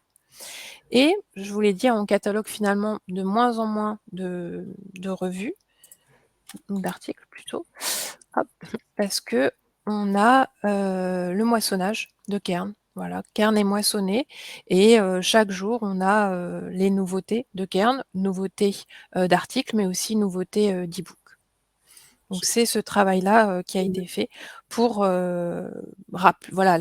Et je vous l'ai dit, on catalogue finalement de moins en moins de revues, ou d'articles plutôt, hop, parce qu'on a, le moissonnage de Kern. Voilà, Kern est moissonné et chaque jour on a, les nouveautés de Kern, nouveautés, d'articles, mais aussi nouveautés, d'e-book. Donc c'est ce travail-là, qui a été fait pour, voilà,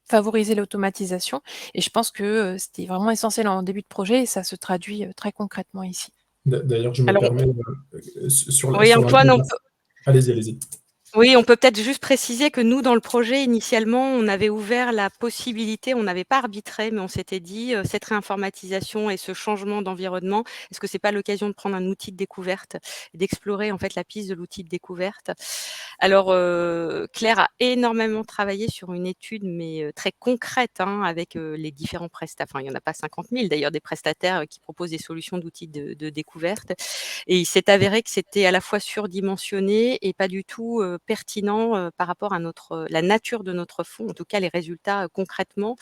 favoriser l'automatisation et je pense que, c'était vraiment essentiel en début de projet et ça se traduit, très concrètement ici. D'ailleurs, je me Alors, permets, oui, sur Antoine, l'intégration. Allez-y, allez-y. oui, on peut peut-être juste préciser que nous, dans le projet, initialement, on avait ouvert la possibilité, on n'avait pas arbitré, mais on s'était dit, cette réinformatisation et ce changement d'environnement, est-ce que c'est pas l'occasion de prendre un outil de découverte, d'explorer en fait la piste de l'outil de découverte? Alors, Claire a énormément travaillé sur une étude, mais très concrète, hein, avec les différents prestataires. Enfin, il n'y en a pas 50 000 d'ailleurs, des prestataires qui proposent des solutions d'outils de découverte. Et il s'est avéré que c'était à la fois surdimensionné et pas du tout pertinent par rapport à la nature de notre fonds. En tout cas, les résultats concrètement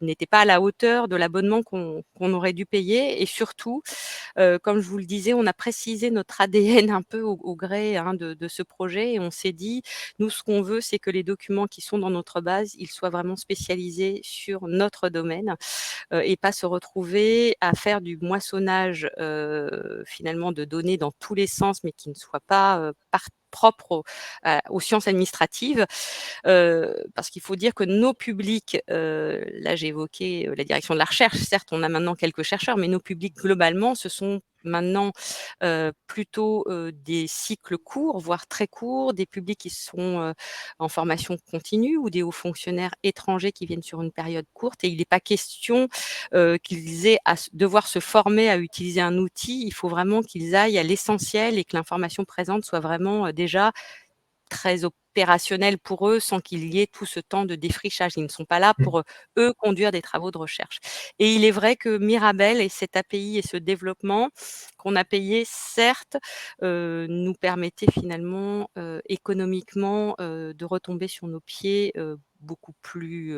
n'étaient pas à la hauteur de l'abonnement qu'on aurait dû payer. Et surtout, comme je vous le disais, on a précisé notre ADN un peu au gré, hein, de ce projet, et on s'est dit, nous, ce qu'on veut, c'est que les documents qui sont dans notre base, ils soient vraiment spécialisés sur notre domaine, et pas se retrouver à faire du moissonnage finalement de données dans tous les sens, mais qui ne soient pas propres aux sciences administratives. Parce qu'il faut dire que nos publics, là j'ai évoqué la direction de la recherche, certes on a maintenant quelques chercheurs, mais nos publics globalement ce sont maintenant plutôt des cycles courts, voire très courts, des publics qui sont en formation continue ou des hauts fonctionnaires étrangers qui viennent sur une période courte, et il n'est pas question qu'ils aient à devoir se former à utiliser un outil. Il faut vraiment qu'ils aillent à l'essentiel et que l'information présente soit vraiment déjà très opérationnel pour eux, sans qu'il y ait tout ce temps de défrichage. Ils ne sont pas là pour, eux, conduire des travaux de recherche. Et il est vrai que Mirabel et cette API et ce développement qu'on a payé, certes, nous permettait finalement, économiquement, de retomber sur nos pieds, beaucoup plus,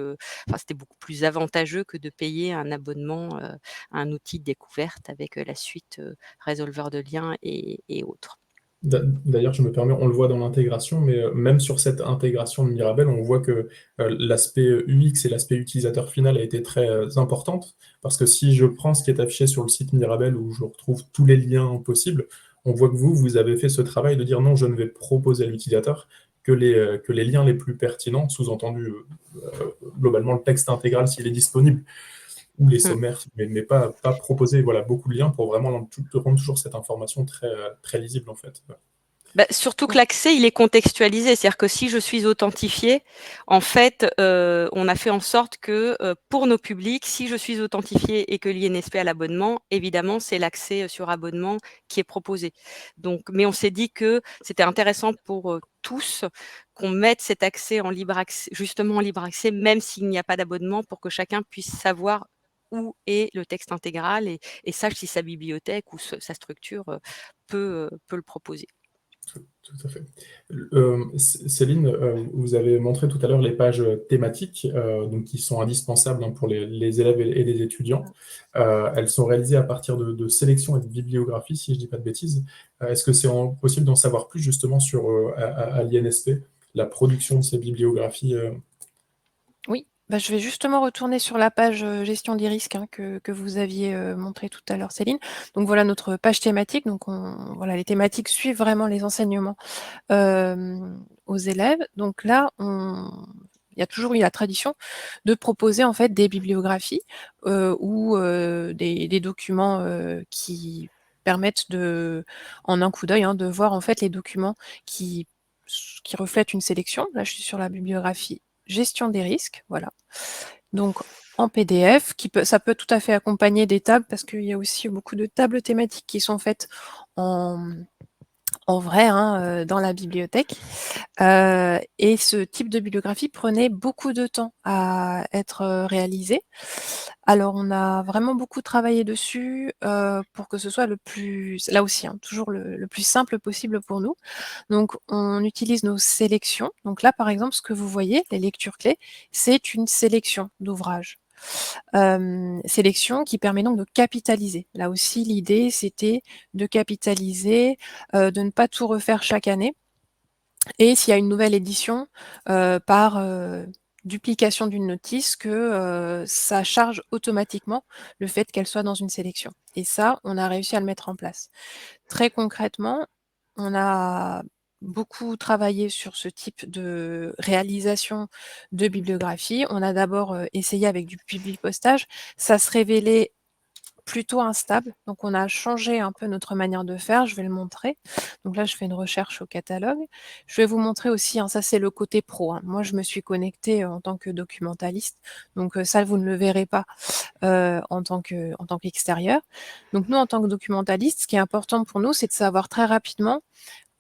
enfin, c'était beaucoup plus avantageux que de payer un abonnement, à un outil de découverte avec, la suite, résolveur de liens et autres. D'ailleurs, je me permets, on le voit dans l'intégration, mais même sur cette intégration de Mirabel, on voit que l'aspect UX et l'aspect utilisateur final a été très importante, parce que si je prends ce qui est affiché sur le site Mirabel, où je retrouve tous les liens possibles, on voit que vous avez fait ce travail de dire non, je ne vais proposer à l'utilisateur que les liens les plus pertinents, sous-entendu globalement le texte intégral s'il est disponible, ou les Mmh. sommaires, mais pas proposer voilà, beaucoup de liens pour vraiment rendre toujours cette information très, très lisible en fait. Bah, surtout que l'accès, il est contextualisé. C'est-à-dire que si je suis authentifiée, en fait, on a fait en sorte que, pour nos publics, si je suis authentifiée et que l'INSP a l'abonnement, évidemment, c'est l'accès, sur abonnement qui est proposé. Donc mais on s'est dit que c'était intéressant pour, tous qu'on mette cet accès en libre accès, justement en libre accès, même s'il n'y a pas d'abonnement, pour que chacun puisse savoir où est le texte intégral et sache si sa bibliothèque ou sa structure, peut le proposer. Tout à fait. Céline, vous avez montré tout à l'heure les pages thématiques, donc qui sont indispensables hein, pour les élèves et les étudiants. Elles sont réalisées à partir de sélections et de bibliographies, si je ne dis pas de bêtises. Est-ce que c'est possible d'en savoir plus justement sur à l'INSP, la production de ces bibliographies Oui, bah, je vais justement retourner sur la page, gestion des risques, hein, que vous aviez, montrée tout à l'heure, Céline. Donc voilà notre page thématique. Donc voilà, les thématiques suivent vraiment les enseignements, aux élèves. Donc là, il y a toujours eu la tradition de proposer en fait des bibliographies, ou des documents, qui permettent en un coup d'œil, hein, de voir en fait les documents qui reflètent une sélection. Là, je suis sur la bibliographie gestion des risques, voilà. Donc en PDF, ça peut tout à fait accompagner des tables, parce qu'il y a aussi beaucoup de tables thématiques qui sont faites en vrai, hein, dans la bibliothèque. Et ce type de bibliographie prenait beaucoup de temps à être réalisé. Alors on a vraiment beaucoup travaillé dessus, pour que ce soit là aussi, hein, toujours le plus simple possible pour nous. Donc on utilise nos sélections. Donc là, par exemple, ce que vous voyez, les lectures clés, c'est une sélection d'ouvrages. Sélection qui permet donc de capitaliser. Là aussi, l'idée, c'était de capitaliser, de ne pas tout refaire chaque année, et s'il y a une nouvelle édition, par duplication d'une notice, que ça charge automatiquement le fait qu'elle soit dans une sélection. Et ça, on a réussi à le mettre en place. Très concrètement, on a beaucoup travaillé sur ce type de réalisation de bibliographie. On a d'abord essayé avec du publipostage. Ça se révélait plutôt instable. Donc on a changé un peu notre manière de faire, je vais le montrer. Donc là, je fais une recherche au catalogue. Je vais vous montrer aussi, hein, ça c'est le côté pro, hein. Moi, je me suis connectée en tant que documentaliste, donc ça, vous ne le verrez pas en tant qu'extérieur. Donc nous, en tant que documentaliste, ce qui est important pour nous, c'est de savoir très rapidement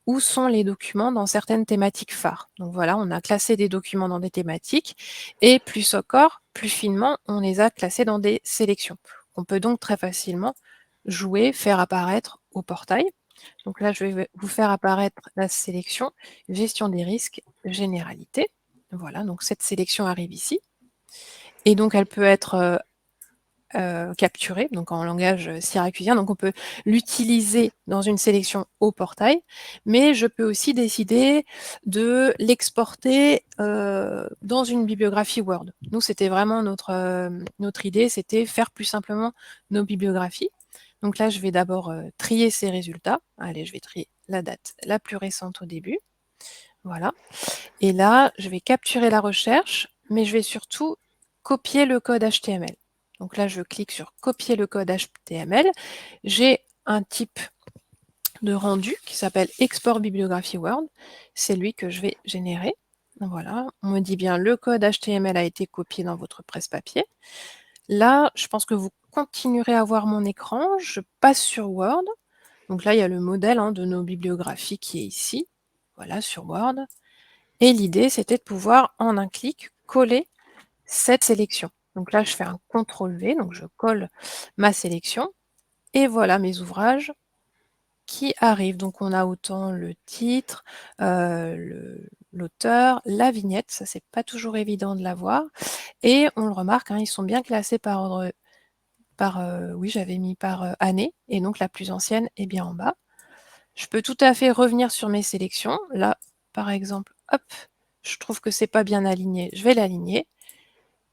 où sont les documents dans certaines thématiques phares. Donc voilà, on a classé des documents dans des thématiques et plus encore, plus finement, on les a classés dans des sélections. On peut donc très facilement jouer, faire apparaître au portail. Donc là, je vais vous faire apparaître la sélection gestion des risques, généralité. Voilà, donc cette sélection arrive ici. Et donc elle peut être capturée, donc en langage syracusien. Donc on peut l'utiliser dans une sélection au portail, mais je peux aussi décider de l'exporter dans une bibliographie Word. Nous, c'était vraiment notre idée, c'était faire plus simplement nos bibliographies. Donc là, je vais d'abord trier ces résultats. Allez, je vais trier la date la plus récente au début. Voilà. Et là, je vais capturer la recherche, mais je vais surtout copier le code HTML. Donc là, je clique sur copier le code HTML. J'ai un type de rendu qui s'appelle export bibliographie Word. C'est lui que je vais générer. Voilà, on me dit bien le code HTML a été copié dans votre presse-papier. Là, je pense que vous continuerez à voir mon écran. Je passe sur Word. Donc là, il y a le modèle de nos bibliographies qui est ici. Voilà, sur Word. Et l'idée, c'était de pouvoir, en un clic, coller cette sélection. Donc là, je fais un CTRL-V, donc je colle ma sélection. Et voilà mes ouvrages qui arrivent. Donc on a autant le titre, l'auteur, la vignette, ça c'est pas toujours évident de l'avoir. Et on le remarque, ils sont bien classés par ordre, oui, j'avais mis par année, et donc la plus ancienne est bien en bas. Je peux tout à fait revenir sur mes sélections. Là, par exemple, hop, je trouve que c'est pas bien aligné, je vais l'aligner.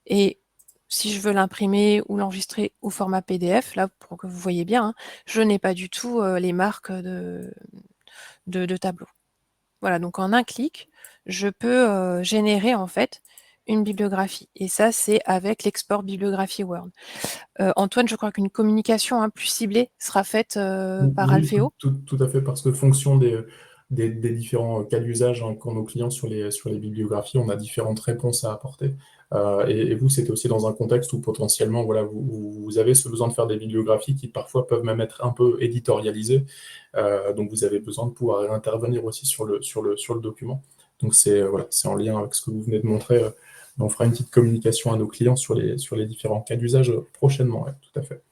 Et si je veux l'imprimer ou l'enregistrer au format PDF, là, pour que vous voyez bien, je n'ai pas du tout les marques de tableau. Voilà, donc en un clic, je peux générer en fait une bibliographie. Et ça, c'est avec l'export bibliographie Word. Antoine, je crois qu'une communication plus ciblée sera faite par Oui, Alfeo. tout à fait, parce que fonction des différents cas d'usage qu'ont nos clients sur les bibliographies, on a différentes réponses à apporter. Et vous, c'était aussi dans un contexte où potentiellement, voilà, vous avez ce besoin de faire des bibliographies qui parfois peuvent même être un peu éditorialisées. Donc vous avez besoin de pouvoir intervenir aussi sur le document. Donc voilà, c'est en lien avec ce que vous venez de montrer. On fera une petite communication à nos clients sur les différents cas d'usage prochainement, ouais, tout à fait.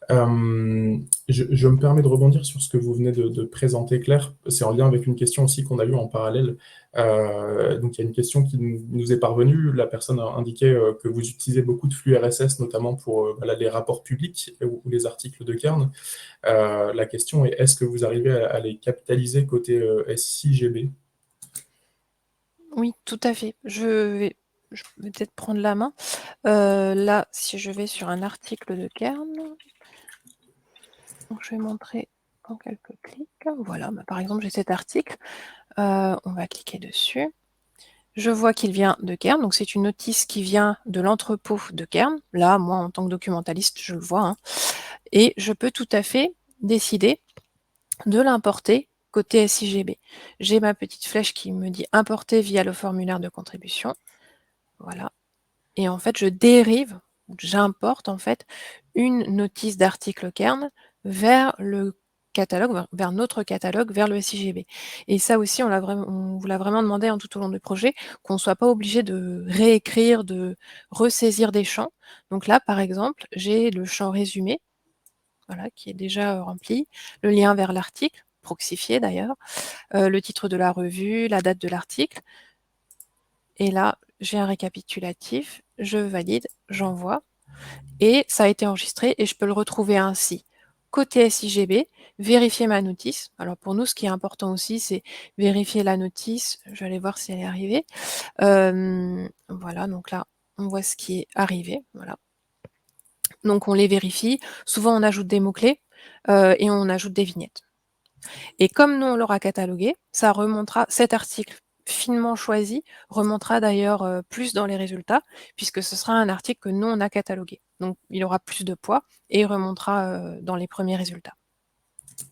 Je me permets de rebondir sur ce que vous venez de présenter, Claire. C'est en lien avec une question aussi qu'on a eue en parallèle. Donc, il y a une question qui nous est parvenue. La personne a indiqué que vous utilisez beaucoup de flux RSS, notamment pour les rapports publics ou les articles de Kern. La question est, est-ce que vous arrivez à les capitaliser côté SIGB? Oui, tout à fait. Je vais peut-être prendre la main. Là, si je vais sur un article de Kern, donc je vais montrer en quelques clics. Voilà, par exemple, j'ai cet article. On va cliquer dessus. Je vois qu'il vient de Kern, donc c'est une notice qui vient de l'entrepôt de Kern. Là, moi, en tant que documentaliste, je le vois. Et je peux tout à fait décider de l'importer côté SIGB. J'ai ma petite flèche qui me dit importer via le formulaire de contribution. Voilà. Et en fait, je dérive, j'importe en fait une notice d'article Kern vers le catalogue, vers notre catalogue, vers le SIGB. Et ça aussi, on vous l'a vraiment demandé tout au long du projet, qu'on ne soit pas obligé de réécrire, de ressaisir des champs. Donc là, par exemple, j'ai le champ résumé, voilà, qui est déjà rempli, le lien vers l'article, proxifié d'ailleurs, le titre de la revue, la date de l'article. Et là, j'ai un récapitulatif, je valide, j'envoie, et ça a été enregistré, et je peux le retrouver ainsi. Côté SIGB, vérifier ma notice. Alors pour nous, ce qui est important aussi, c'est vérifier la notice. Je vais aller voir si elle est arrivée. Voilà, donc là, on voit ce qui est arrivé. Voilà. Donc on les vérifie. Souvent, on ajoute des mots-clés et on ajoute des vignettes. Et comme nous, on l'aura catalogué, ça remontera, cet article finement choisi remontera d'ailleurs plus dans les résultats, puisque ce sera un article que nous, on a catalogué. Donc, il aura plus de poids et il remontera dans les premiers résultats.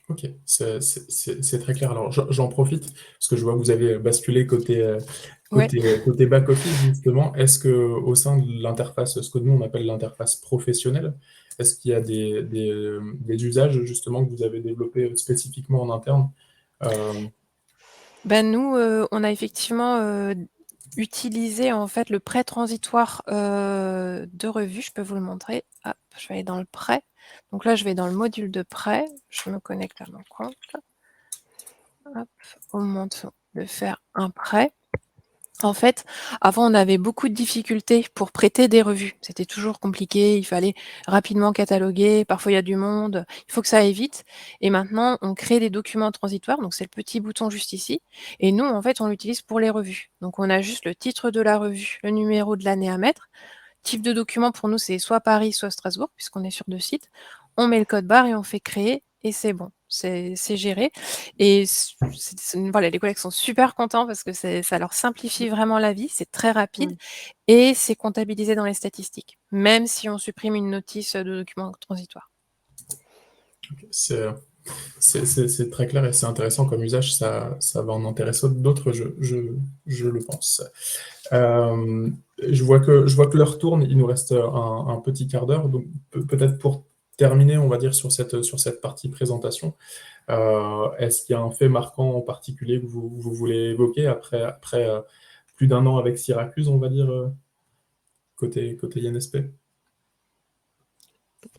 Ok, c'est très clair. Alors, j'en profite, parce que je vois que vous avez basculé Ouais. côté back-office, justement. Est-ce qu'au sein de l'interface, ce que nous, on appelle l'interface professionnelle, est-ce qu'il y a des usages, justement, que vous avez développés spécifiquement en interne? Ben nous, on a effectivement utilisé en fait le prêt transitoire de revue. Je peux vous le montrer. Hop, je vais aller dans le prêt. Donc là, je vais dans le module de prêt. Je me connecte à mon compte. Hop, au moment de faire un prêt. En fait, avant, on avait beaucoup de difficultés pour prêter des revues. C'était toujours compliqué, il fallait rapidement cataloguer, parfois il y a du monde, il faut que ça aille vite. Et maintenant, on crée des documents transitoires, donc c'est le petit bouton juste ici. Et nous, en fait, on l'utilise pour les revues. Donc on a juste le titre de la revue, le numéro de l'année à mettre. Type de document, pour nous, c'est soit Paris, soit Strasbourg, puisqu'on est sur 2 sites. On met le code barre et on fait créer et c'est bon, c'est géré. Et voilà, les collègues sont super contents parce que ça leur simplifie vraiment la vie, c'est très rapide Mmh. et c'est comptabilisé dans les statistiques, même si on supprime une notice de document transitoire. C'est très clair et c'est intéressant comme usage, ça va en intéresser d'autres, je le pense. Je vois que l'heure tourne, il nous reste un petit quart d'heure, donc peut-être pour terminer, on va dire, sur cette partie présentation, est-ce qu'il y a un fait marquant en particulier que vous voulez évoquer après plus d'un an avec Syracuse, on va dire, côté INSP?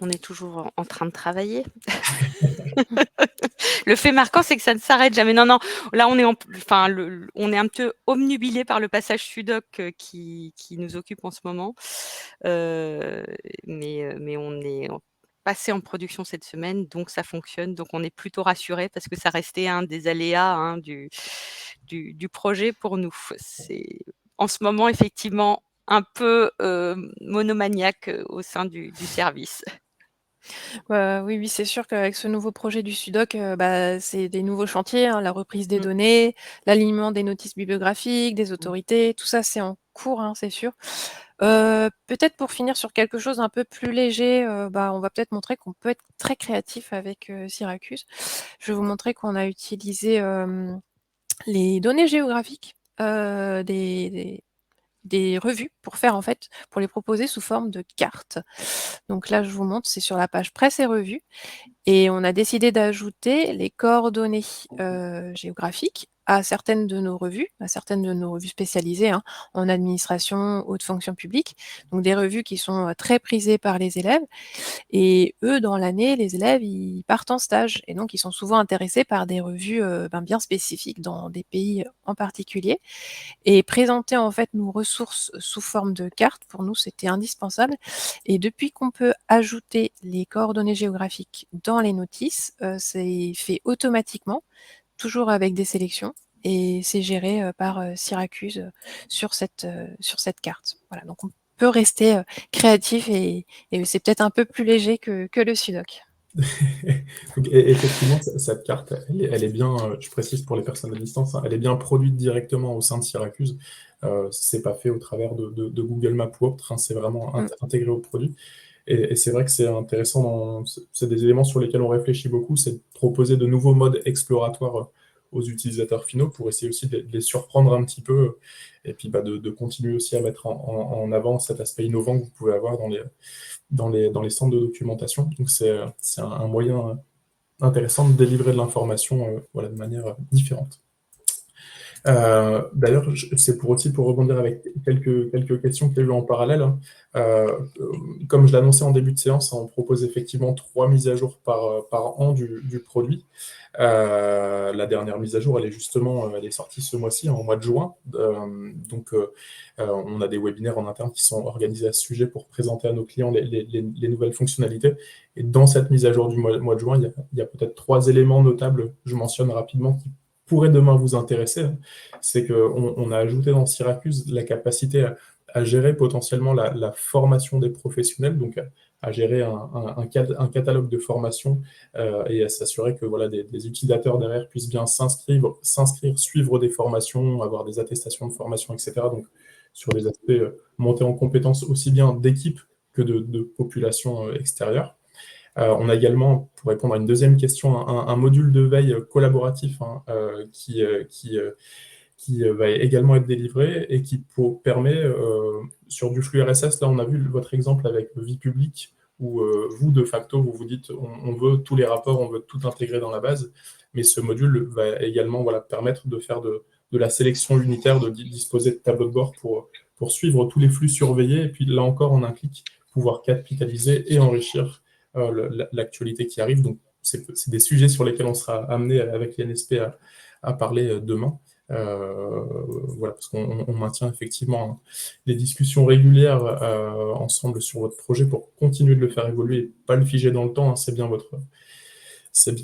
On est toujours en train de travailler. Le fait marquant, c'est que ça ne s'arrête jamais. Non, non, là, on est on est un peu obnubilé par le passage Sudoc qui nous occupe en ce moment. Mais on est passé en production cette semaine, donc ça fonctionne. Donc on est plutôt rassurés parce que ça restait un des aléas du projet pour nous. C'est en ce moment, effectivement, un peu monomaniaque au sein du service. Oui, oui, c'est sûr qu'avec ce nouveau projet du Sudoc, c'est des nouveaux chantiers, hein, la reprise des Mmh. données, l'alignement des notices bibliographiques, des autorités, tout ça, c'est en cours, hein, c'est sûr. Peut-être pour finir sur quelque chose un peu plus léger, on va peut-être montrer qu'on peut être très créatif avec, Syracuse. Je vais vous montrer qu'on a utilisé, les données géographiques, des revues pour les proposer sous forme de cartes. Donc là, je vous montre, c'est sur la page presse et revues. Et on a décidé d'ajouter les coordonnées géographiques à certaines de nos revues, spécialisées, hein, en administration, haute fonction publique. Donc des revues qui sont très prisées par les élèves. Et eux, dans l'année, les élèves, ils partent en stage. Et donc, ils sont souvent intéressés par des revues bien spécifiques dans des pays en particulier. Et présenter en fait nos ressources sous forme de cartes, pour nous, c'était indispensable. Et depuis qu'on peut ajouter les coordonnées géographiques dans les notices, c'est fait automatiquement, toujours avec des sélections et c'est géré, par, Syracuse, sur cette carte. Voilà, donc on peut rester, créatif et c'est peut-être un peu plus léger que le Sudoc. Donc, effectivement, cette carte, elle est bien, je précise pour les personnes à distance, hein, elle est bien produite directement au sein de Syracuse. C'est pas fait au travers de Google Maps ou autre, hein, c'est vraiment Mmh. intégré au produit. Et c'est vrai que c'est intéressant, c'est des éléments sur lesquels on réfléchit beaucoup, c'est de proposer de nouveaux modes exploratoires aux utilisateurs finaux pour essayer aussi de les surprendre un petit peu et puis de continuer aussi à mettre en avant cet aspect innovant que vous pouvez avoir dans les centres de documentation. Donc c'est un moyen intéressant de délivrer de l'information voilà, de manière différente. D'ailleurs, c'est pour rebondir avec quelques questions qu'il y a eu en parallèle, hein. Comme je l'annonçais en début de séance, on propose effectivement 3 mises à jour par an du produit. La dernière mise à jour, elle est sortie ce mois-ci, en mois de juin. On a des webinaires en interne qui sont organisés à ce sujet pour présenter à nos clients les nouvelles fonctionnalités. Et dans cette mise à jour du mois de juin, il y a peut-être 3 éléments notables, je mentionne rapidement, qui pourraient demain vous intéresser. Hein. C'est qu'on a ajouté dans Syracuse la capacité à gérer potentiellement la formation des professionnels, donc à gérer un catalogue de formation et à s'assurer que voilà, des utilisateurs derrière puissent bien s'inscrire, suivre des formations, avoir des attestations de formation, etc. Donc, sur des aspects montée en compétences aussi bien d'équipe que de populations extérieures. On a également, pour répondre à une deuxième question, un module de veille collaboratif qui va également être délivré et qui permet, sur du flux RSS, là on a vu votre exemple avec vie publique, où vous, de facto, vous vous dites on veut tous les rapports, on veut tout intégrer dans la base, mais ce module va également permettre de faire de la sélection unitaire, de disposer de tableaux de bord pour suivre tous les flux surveillés, et puis là encore, en un clic, pouvoir capitaliser et enrichir l'actualité qui arrive. Donc, c'est des sujets sur lesquels on sera amené avec l'INSP à parler demain. Voilà, parce qu'on maintient effectivement des discussions régulières ensemble sur votre projet pour continuer de le faire évoluer et pas le figer dans le temps, hein, c'est bien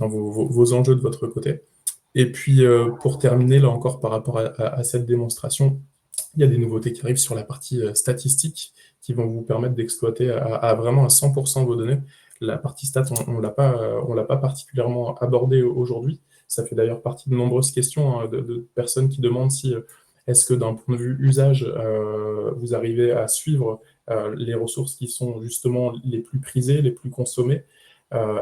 vos enjeux de votre côté. Et puis, pour terminer, là encore, par rapport à cette démonstration, il y a des nouveautés qui arrivent sur la partie statistique qui vont vous permettre d'exploiter à vraiment à 100% vos données. La partie stats, on l'a pas particulièrement abordée aujourd'hui. Ça fait d'ailleurs partie de nombreuses questions, hein, de personnes qui demandent si est-ce que d'un point de vue usage, vous arrivez à suivre les ressources qui sont justement les plus prisées, les plus consommées.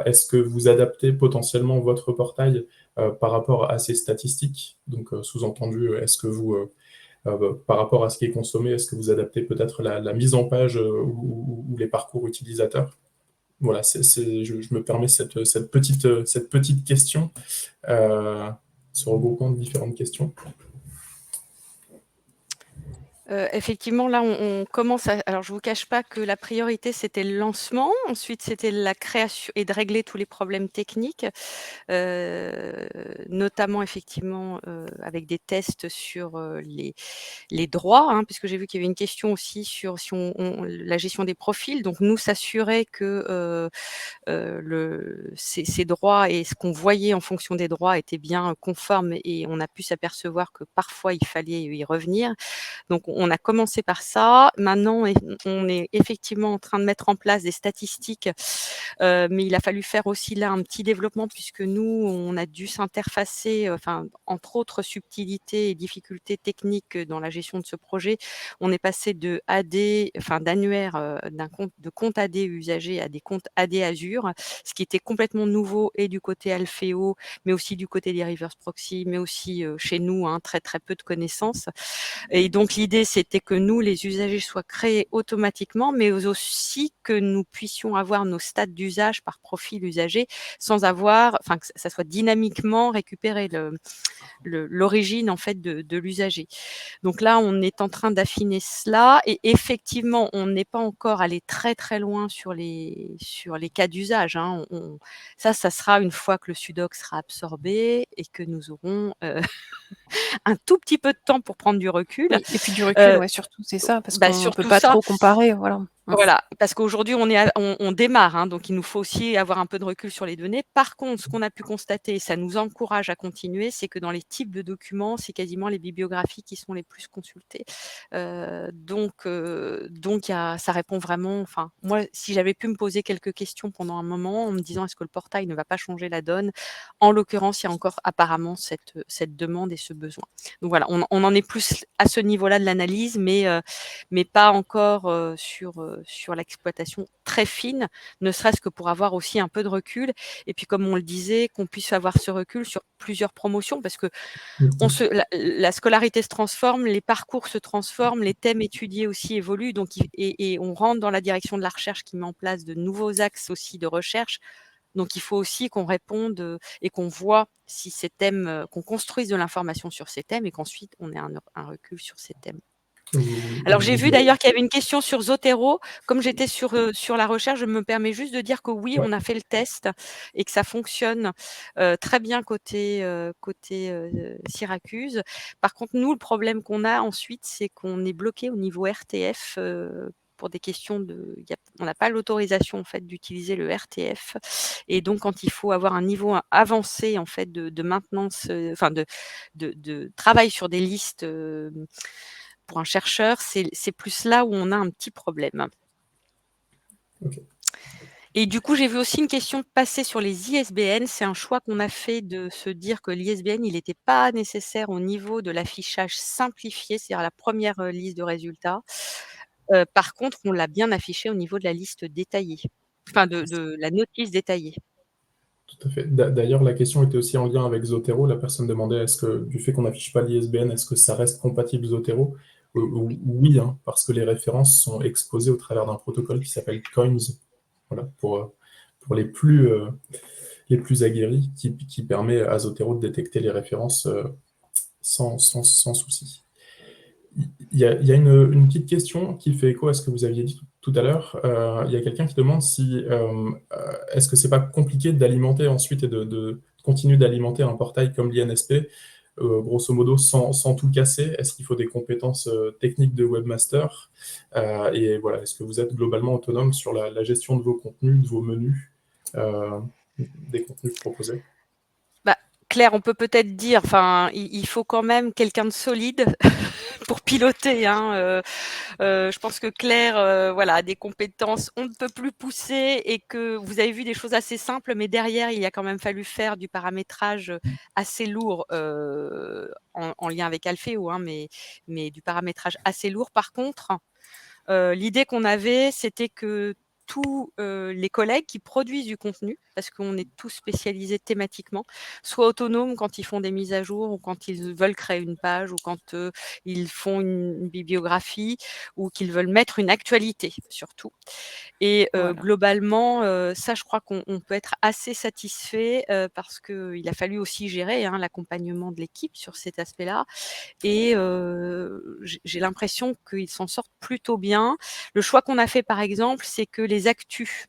Est-ce que vous adaptez potentiellement votre portail par rapport à ces statistiques? Donc, sous-entendu, est-ce que vous, par rapport à ce qui est consommé, est-ce que vous adaptez peut-être la mise en page ou les parcours utilisateurs? Voilà, je me permets cette petite question, ce regroupement de différentes questions. Effectivement, là, on commence à... Alors, je ne vous cache pas que la priorité, c'était le lancement. Ensuite, c'était la création et de régler tous les problèmes techniques, notamment, effectivement, avec des tests sur les droits, hein, puisque j'ai vu qu'il y avait une question aussi sur si la gestion des profils. Donc, nous, s'assurer que ces droits et ce qu'on voyait en fonction des droits étaient bien conformes, et on a pu s'apercevoir que parfois, il fallait y revenir. Donc, on a commencé par ça. Maintenant, on est effectivement en train de mettre en place des statistiques, mais il a fallu faire aussi là un petit développement, puisque nous, on a dû s'interfacer, entre autres subtilités et difficultés techniques dans la gestion de ce projet. On est passé de d'annuaire, de compte AD usager à des comptes AD Azure, ce qui était complètement nouveau, et du côté Alfeo, mais aussi du côté des reverse proxy, mais aussi chez nous, hein, très très peu de connaissances. Et donc, l'idée, c'était que nous, les usagers, soient créés automatiquement, mais aussi que nous puissions avoir nos stats d'usage par profil usager sans avoir, que ça soit dynamiquement récupéré, l'origine en fait de l'usager. Donc là, on est en train d'affiner cela, et effectivement, on n'est pas encore allé très très loin sur les cas d'usage, hein. Ça sera une fois que le sudoc sera absorbé et que nous aurons un tout petit peu de temps pour prendre du recul. Oui, et puis du recul, ouais, surtout, c'est ça, parce qu'on ne peut pas trop comparer, voilà. Voilà, parce qu'aujourd'hui, on démarre, hein, donc il nous faut aussi avoir un peu de recul sur les données. Par contre, ce qu'on a pu constater, et ça nous encourage à continuer, c'est que dans les types de documents, c'est quasiment les bibliographies qui sont les plus consultées. Donc ça répond vraiment... moi, si j'avais pu me poser quelques questions pendant un moment en me disant est-ce que le portail ne va pas changer la donne, en l'occurrence, il y a encore apparemment cette demande et ce besoin. Donc voilà, on en est plus à ce niveau-là de l'analyse, mais pas encore sur l'exploitation très fine, ne serait-ce que pour avoir aussi un peu de recul. Et puis, comme on le disait, qu'on puisse avoir ce recul sur plusieurs promotions, parce que la scolarité se transforme, les parcours se transforment, les thèmes étudiés aussi évoluent, donc et on rentre dans la direction de la recherche qui met en place de nouveaux axes aussi de recherche. Donc, il faut aussi qu'on réponde et qu'on voit si ces thèmes, qu'on construise de l'information sur ces thèmes, et qu'ensuite, on ait un recul sur ces thèmes. Alors, j'ai vu d'ailleurs qu'il y avait une question sur Zotero. Comme j'étais sur la recherche, je me permets juste de dire que oui, on a fait le test et que ça fonctionne très bien côté Syracuse. Par contre, nous, le problème qu'on a ensuite, c'est qu'on est bloqué au niveau RTF pour des questions on n'a pas l'autorisation en fait d'utiliser le RTF, et donc quand il faut avoir un niveau avancé en fait de maintenance, de travail sur des listes. Pour un chercheur, c'est plus là où on a un petit problème. Okay. Et du coup, j'ai vu aussi une question passer sur les ISBN. C'est un choix qu'on a fait de se dire que l'ISBN, il n'était pas nécessaire au niveau de l'affichage simplifié, c'est-à-dire la première liste de résultats. Par contre, on l'a bien affiché au niveau de la liste détaillée, enfin de la notice détaillée. Tout à fait. D'ailleurs, la question était aussi en lien avec Zotero. La personne demandait, est-ce que du fait qu'on n'affiche pas l'ISBN, est-ce que ça reste compatible Zotero? Oui, hein, parce que les références sont exposées au travers d'un protocole qui s'appelle COINS, voilà, pour les plus aguerris, qui permet à Zotero de détecter les références sans souci. Il y a une petite question qui fait écho à ce que vous aviez dit tout à l'heure. Il y a quelqu'un qui demande si est-ce que c'est pas compliqué d'alimenter ensuite et de continuer d'alimenter un portail comme l'INSP, grosso modo sans tout casser. Est-ce qu'il faut des compétences techniques de webmaster? Et voilà, est-ce que vous êtes globalement autonome sur la gestion de vos contenus, de vos menus, des contenus proposés? Claire, on peut peut-être dire, enfin, il faut quand même quelqu'un de solide pour piloter, hein. Je pense que Claire, voilà, a des compétences on ne peut plus pousser et que vous avez vu des choses assez simples, mais derrière, il a quand même fallu faire du paramétrage assez lourd en lien avec Alfeo, hein, mais du paramétrage assez lourd. Par contre, l'idée qu'on avait, c'était que tous les collègues qui produisent du contenu, parce qu'on est tous spécialisés thématiquement, soient autonomes quand ils font des mises à jour ou quand ils veulent créer une page ou quand ils font une bibliographie ou qu'ils veulent mettre une actualité surtout. Et Voilà. globalement, ça, je crois qu'on peut être assez satisfait parce qu'il a fallu aussi gérer l'accompagnement de l'équipe sur cet aspect-là. Et j'ai l'impression qu'ils s'en sortent plutôt bien. Le choix qu'on a fait, par exemple, c'est que les actus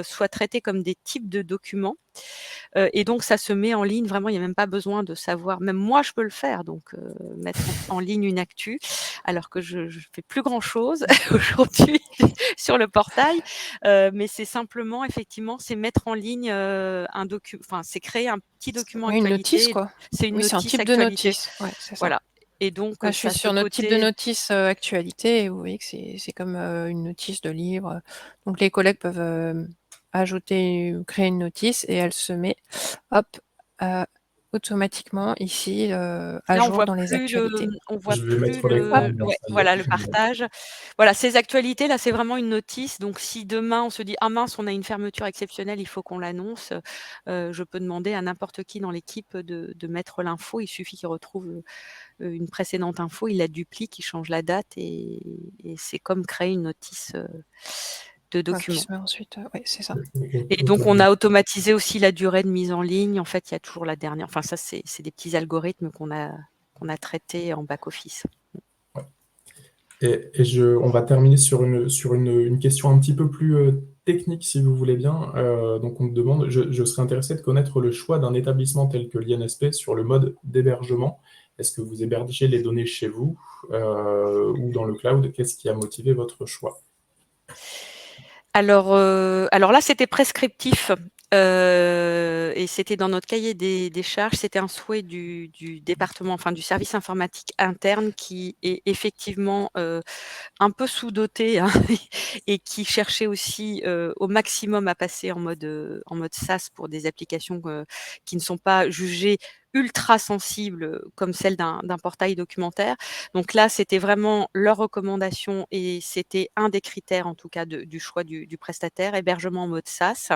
soient traités comme des types de documents. Et donc, ça se met en ligne. Vraiment, il n'y a même pas besoin de savoir. Même moi, je peux le faire. Donc, mettre en ligne une actu, alors que je ne fais plus grand-chose aujourd'hui sur le portail. Mais c'est simplement, effectivement, c'est mettre en ligne un document. Enfin, c'est créer un petit document Oui, une notice, actualité. quoi. C'est une Oui, c'est un notice type de actualité. notice. Ouais, c'est ça. Voilà. Et donc, Là, je ça suis a ce sur notre type de côté. notice actualité et vous voyez que c'est comme une notice de livre. Donc, les collègues peuvent ajouter, créer une notice et elle se met, hop, automatiquement ici à Là, jour dans les actualités. on voit Je vais plus mettre l'écran, ouais, ça y est. voilà, le partage. Voilà, ces actualités, là, c'est vraiment une notice. Donc, si demain, on se dit: «Ah mince, on a une fermeture exceptionnelle, il faut qu'on l'annonce», je peux demander à n'importe qui dans l'équipe de mettre l'info. Il suffit qu'il retrouve, une précédente info, il la duplique, il change la date et c'est comme créer une notice, de Qui document. se met ensuite, ouais, c'est ça. Et donc, on a automatisé aussi la durée de mise en ligne. En fait, il y a toujours la dernière. Enfin, ça, c'est des petits algorithmes qu'on a traités en back office. Et on va terminer sur une question un petit peu plus technique, si vous voulez bien. Donc, on me demande, je serais intéressé de connaître le choix d'un établissement tel que l'INSP sur le mode d'hébergement. Est-ce que vous hébergez les données chez vous ou dans le cloud? Qu'est-ce qui a motivé votre choix? Alors là, c'était prescriptif, et c'était dans notre cahier des charges. C'était un souhait du département, enfin du service informatique interne qui est effectivement, un peu sous-doté, hein, et qui cherchait aussi, au maximum à passer en mode SaaS pour des applications, qui ne sont pas jugées ultra sensibles, comme celles d'un portail documentaire. Donc là, c'était vraiment leur recommandation et c'était un des critères en tout cas du choix du prestataire, hébergement en mode SaaS.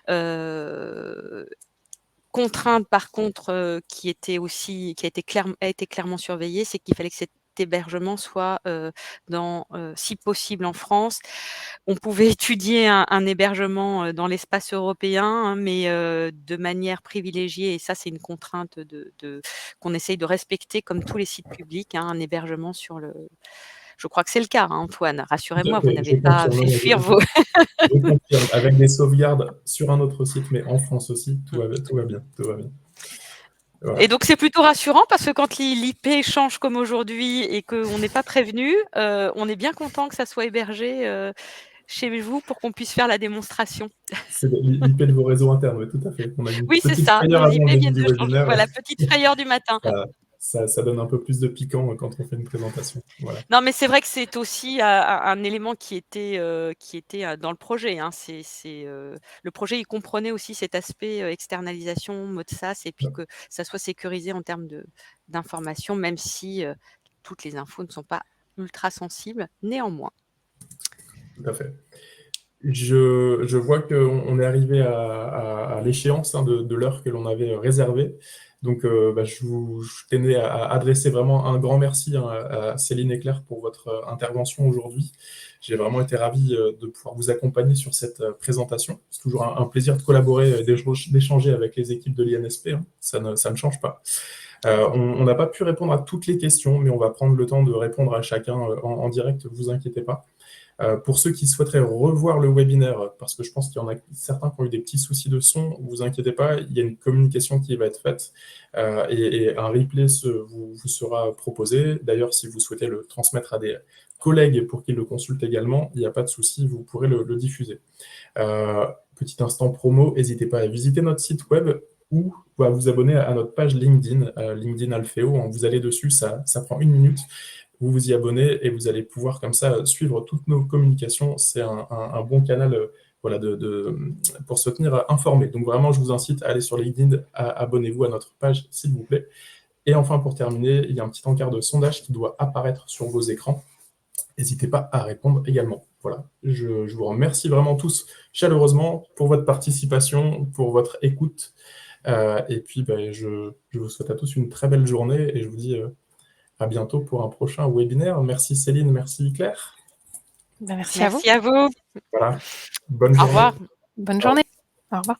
Heu, Contrainte par contre, qui a été clairement surveillée, c'est qu'il fallait que cet hébergement soit, si possible en France. On pouvait étudier un hébergement, dans l'espace européen, hein, mais de manière privilégiée et ça, c'est une contrainte qu'on essaye de respecter comme tous les sites publics, hein, un hébergement sur le je crois que c'est le cas, hein, Antoine, Tout à rassurez-moi, vous fait, n'avez je pas confirme. fait Non, non, fuir vos je confirme. Avec des sauvegardes sur un autre site, mais en France aussi, tout va bien. Tout va bien. Voilà. Et donc c'est plutôt rassurant parce que quand l'IP change comme aujourd'hui et qu'on n'est pas prévenu, on est bien content que ça soit hébergé, chez vous pour qu'on puisse faire la démonstration. C'est l'IP de vos réseaux internes, oui, tout à fait. On a une Oui, c'est petite ça, frayeur nos IP avant le début viennent du de changer. webinaire. Voilà, petite frayeur du matin. Ça donne un peu plus de piquant quand on fait une présentation. Voilà. Non, mais c'est vrai que c'est aussi un élément qui était dans le projet, hein. Le projet, il comprenait aussi cet aspect, externalisation, mode SaaS et puis que ça soit sécurisé en termes d'information, même si, toutes les infos ne sont pas ultra sensible néanmoins. Tout à fait. Je vois qu'on est arrivé à l'échéance de l'heure que l'on avait réservée. Donc, je tenais à adresser vraiment un grand merci à Céline et Claire pour votre intervention aujourd'hui. J'ai vraiment été ravi de pouvoir vous accompagner sur cette présentation. C'est toujours un plaisir de collaborer, d'échanger avec les équipes de l'INSP. Hein. Ça ne change pas. On n'a pas pu répondre à toutes les questions, mais on va prendre le temps de répondre à chacun en direct, ne vous inquiétez pas. Pour ceux qui souhaiteraient revoir le webinaire, parce que je pense qu'il y en a certains qui ont eu des petits soucis de son, ne vous inquiétez pas, il y a une communication qui va être faite et un replay vous sera proposé. D'ailleurs, si vous souhaitez le transmettre à des collègues pour qu'ils le consultent également, il n'y a pas de souci, vous pourrez le diffuser. Petit instant promo, n'hésitez pas à visiter notre site web ou à vous abonner à notre page LinkedIn, LinkedIn Alfeo. Vous allez dessus, ça prend 1 minute. Vous vous y abonnez et vous allez pouvoir comme ça suivre toutes nos communications. C'est un bon canal voilà, pour se tenir informé. Donc vraiment, je vous incite à aller sur LinkedIn, abonnez-vous à notre page, s'il vous plaît. Et enfin, pour terminer, il y a un petit encart de sondage qui doit apparaître sur vos écrans. N'hésitez pas à répondre également. Voilà, je vous remercie vraiment tous chaleureusement pour votre participation, pour votre écoute. Et puis, je vous souhaite à tous une très belle journée et je vous dis à bientôt pour un prochain webinaire. Merci Céline, merci Claire. Merci à vous. Voilà, bonne Au journée. revoir. Bonne journée. Au revoir.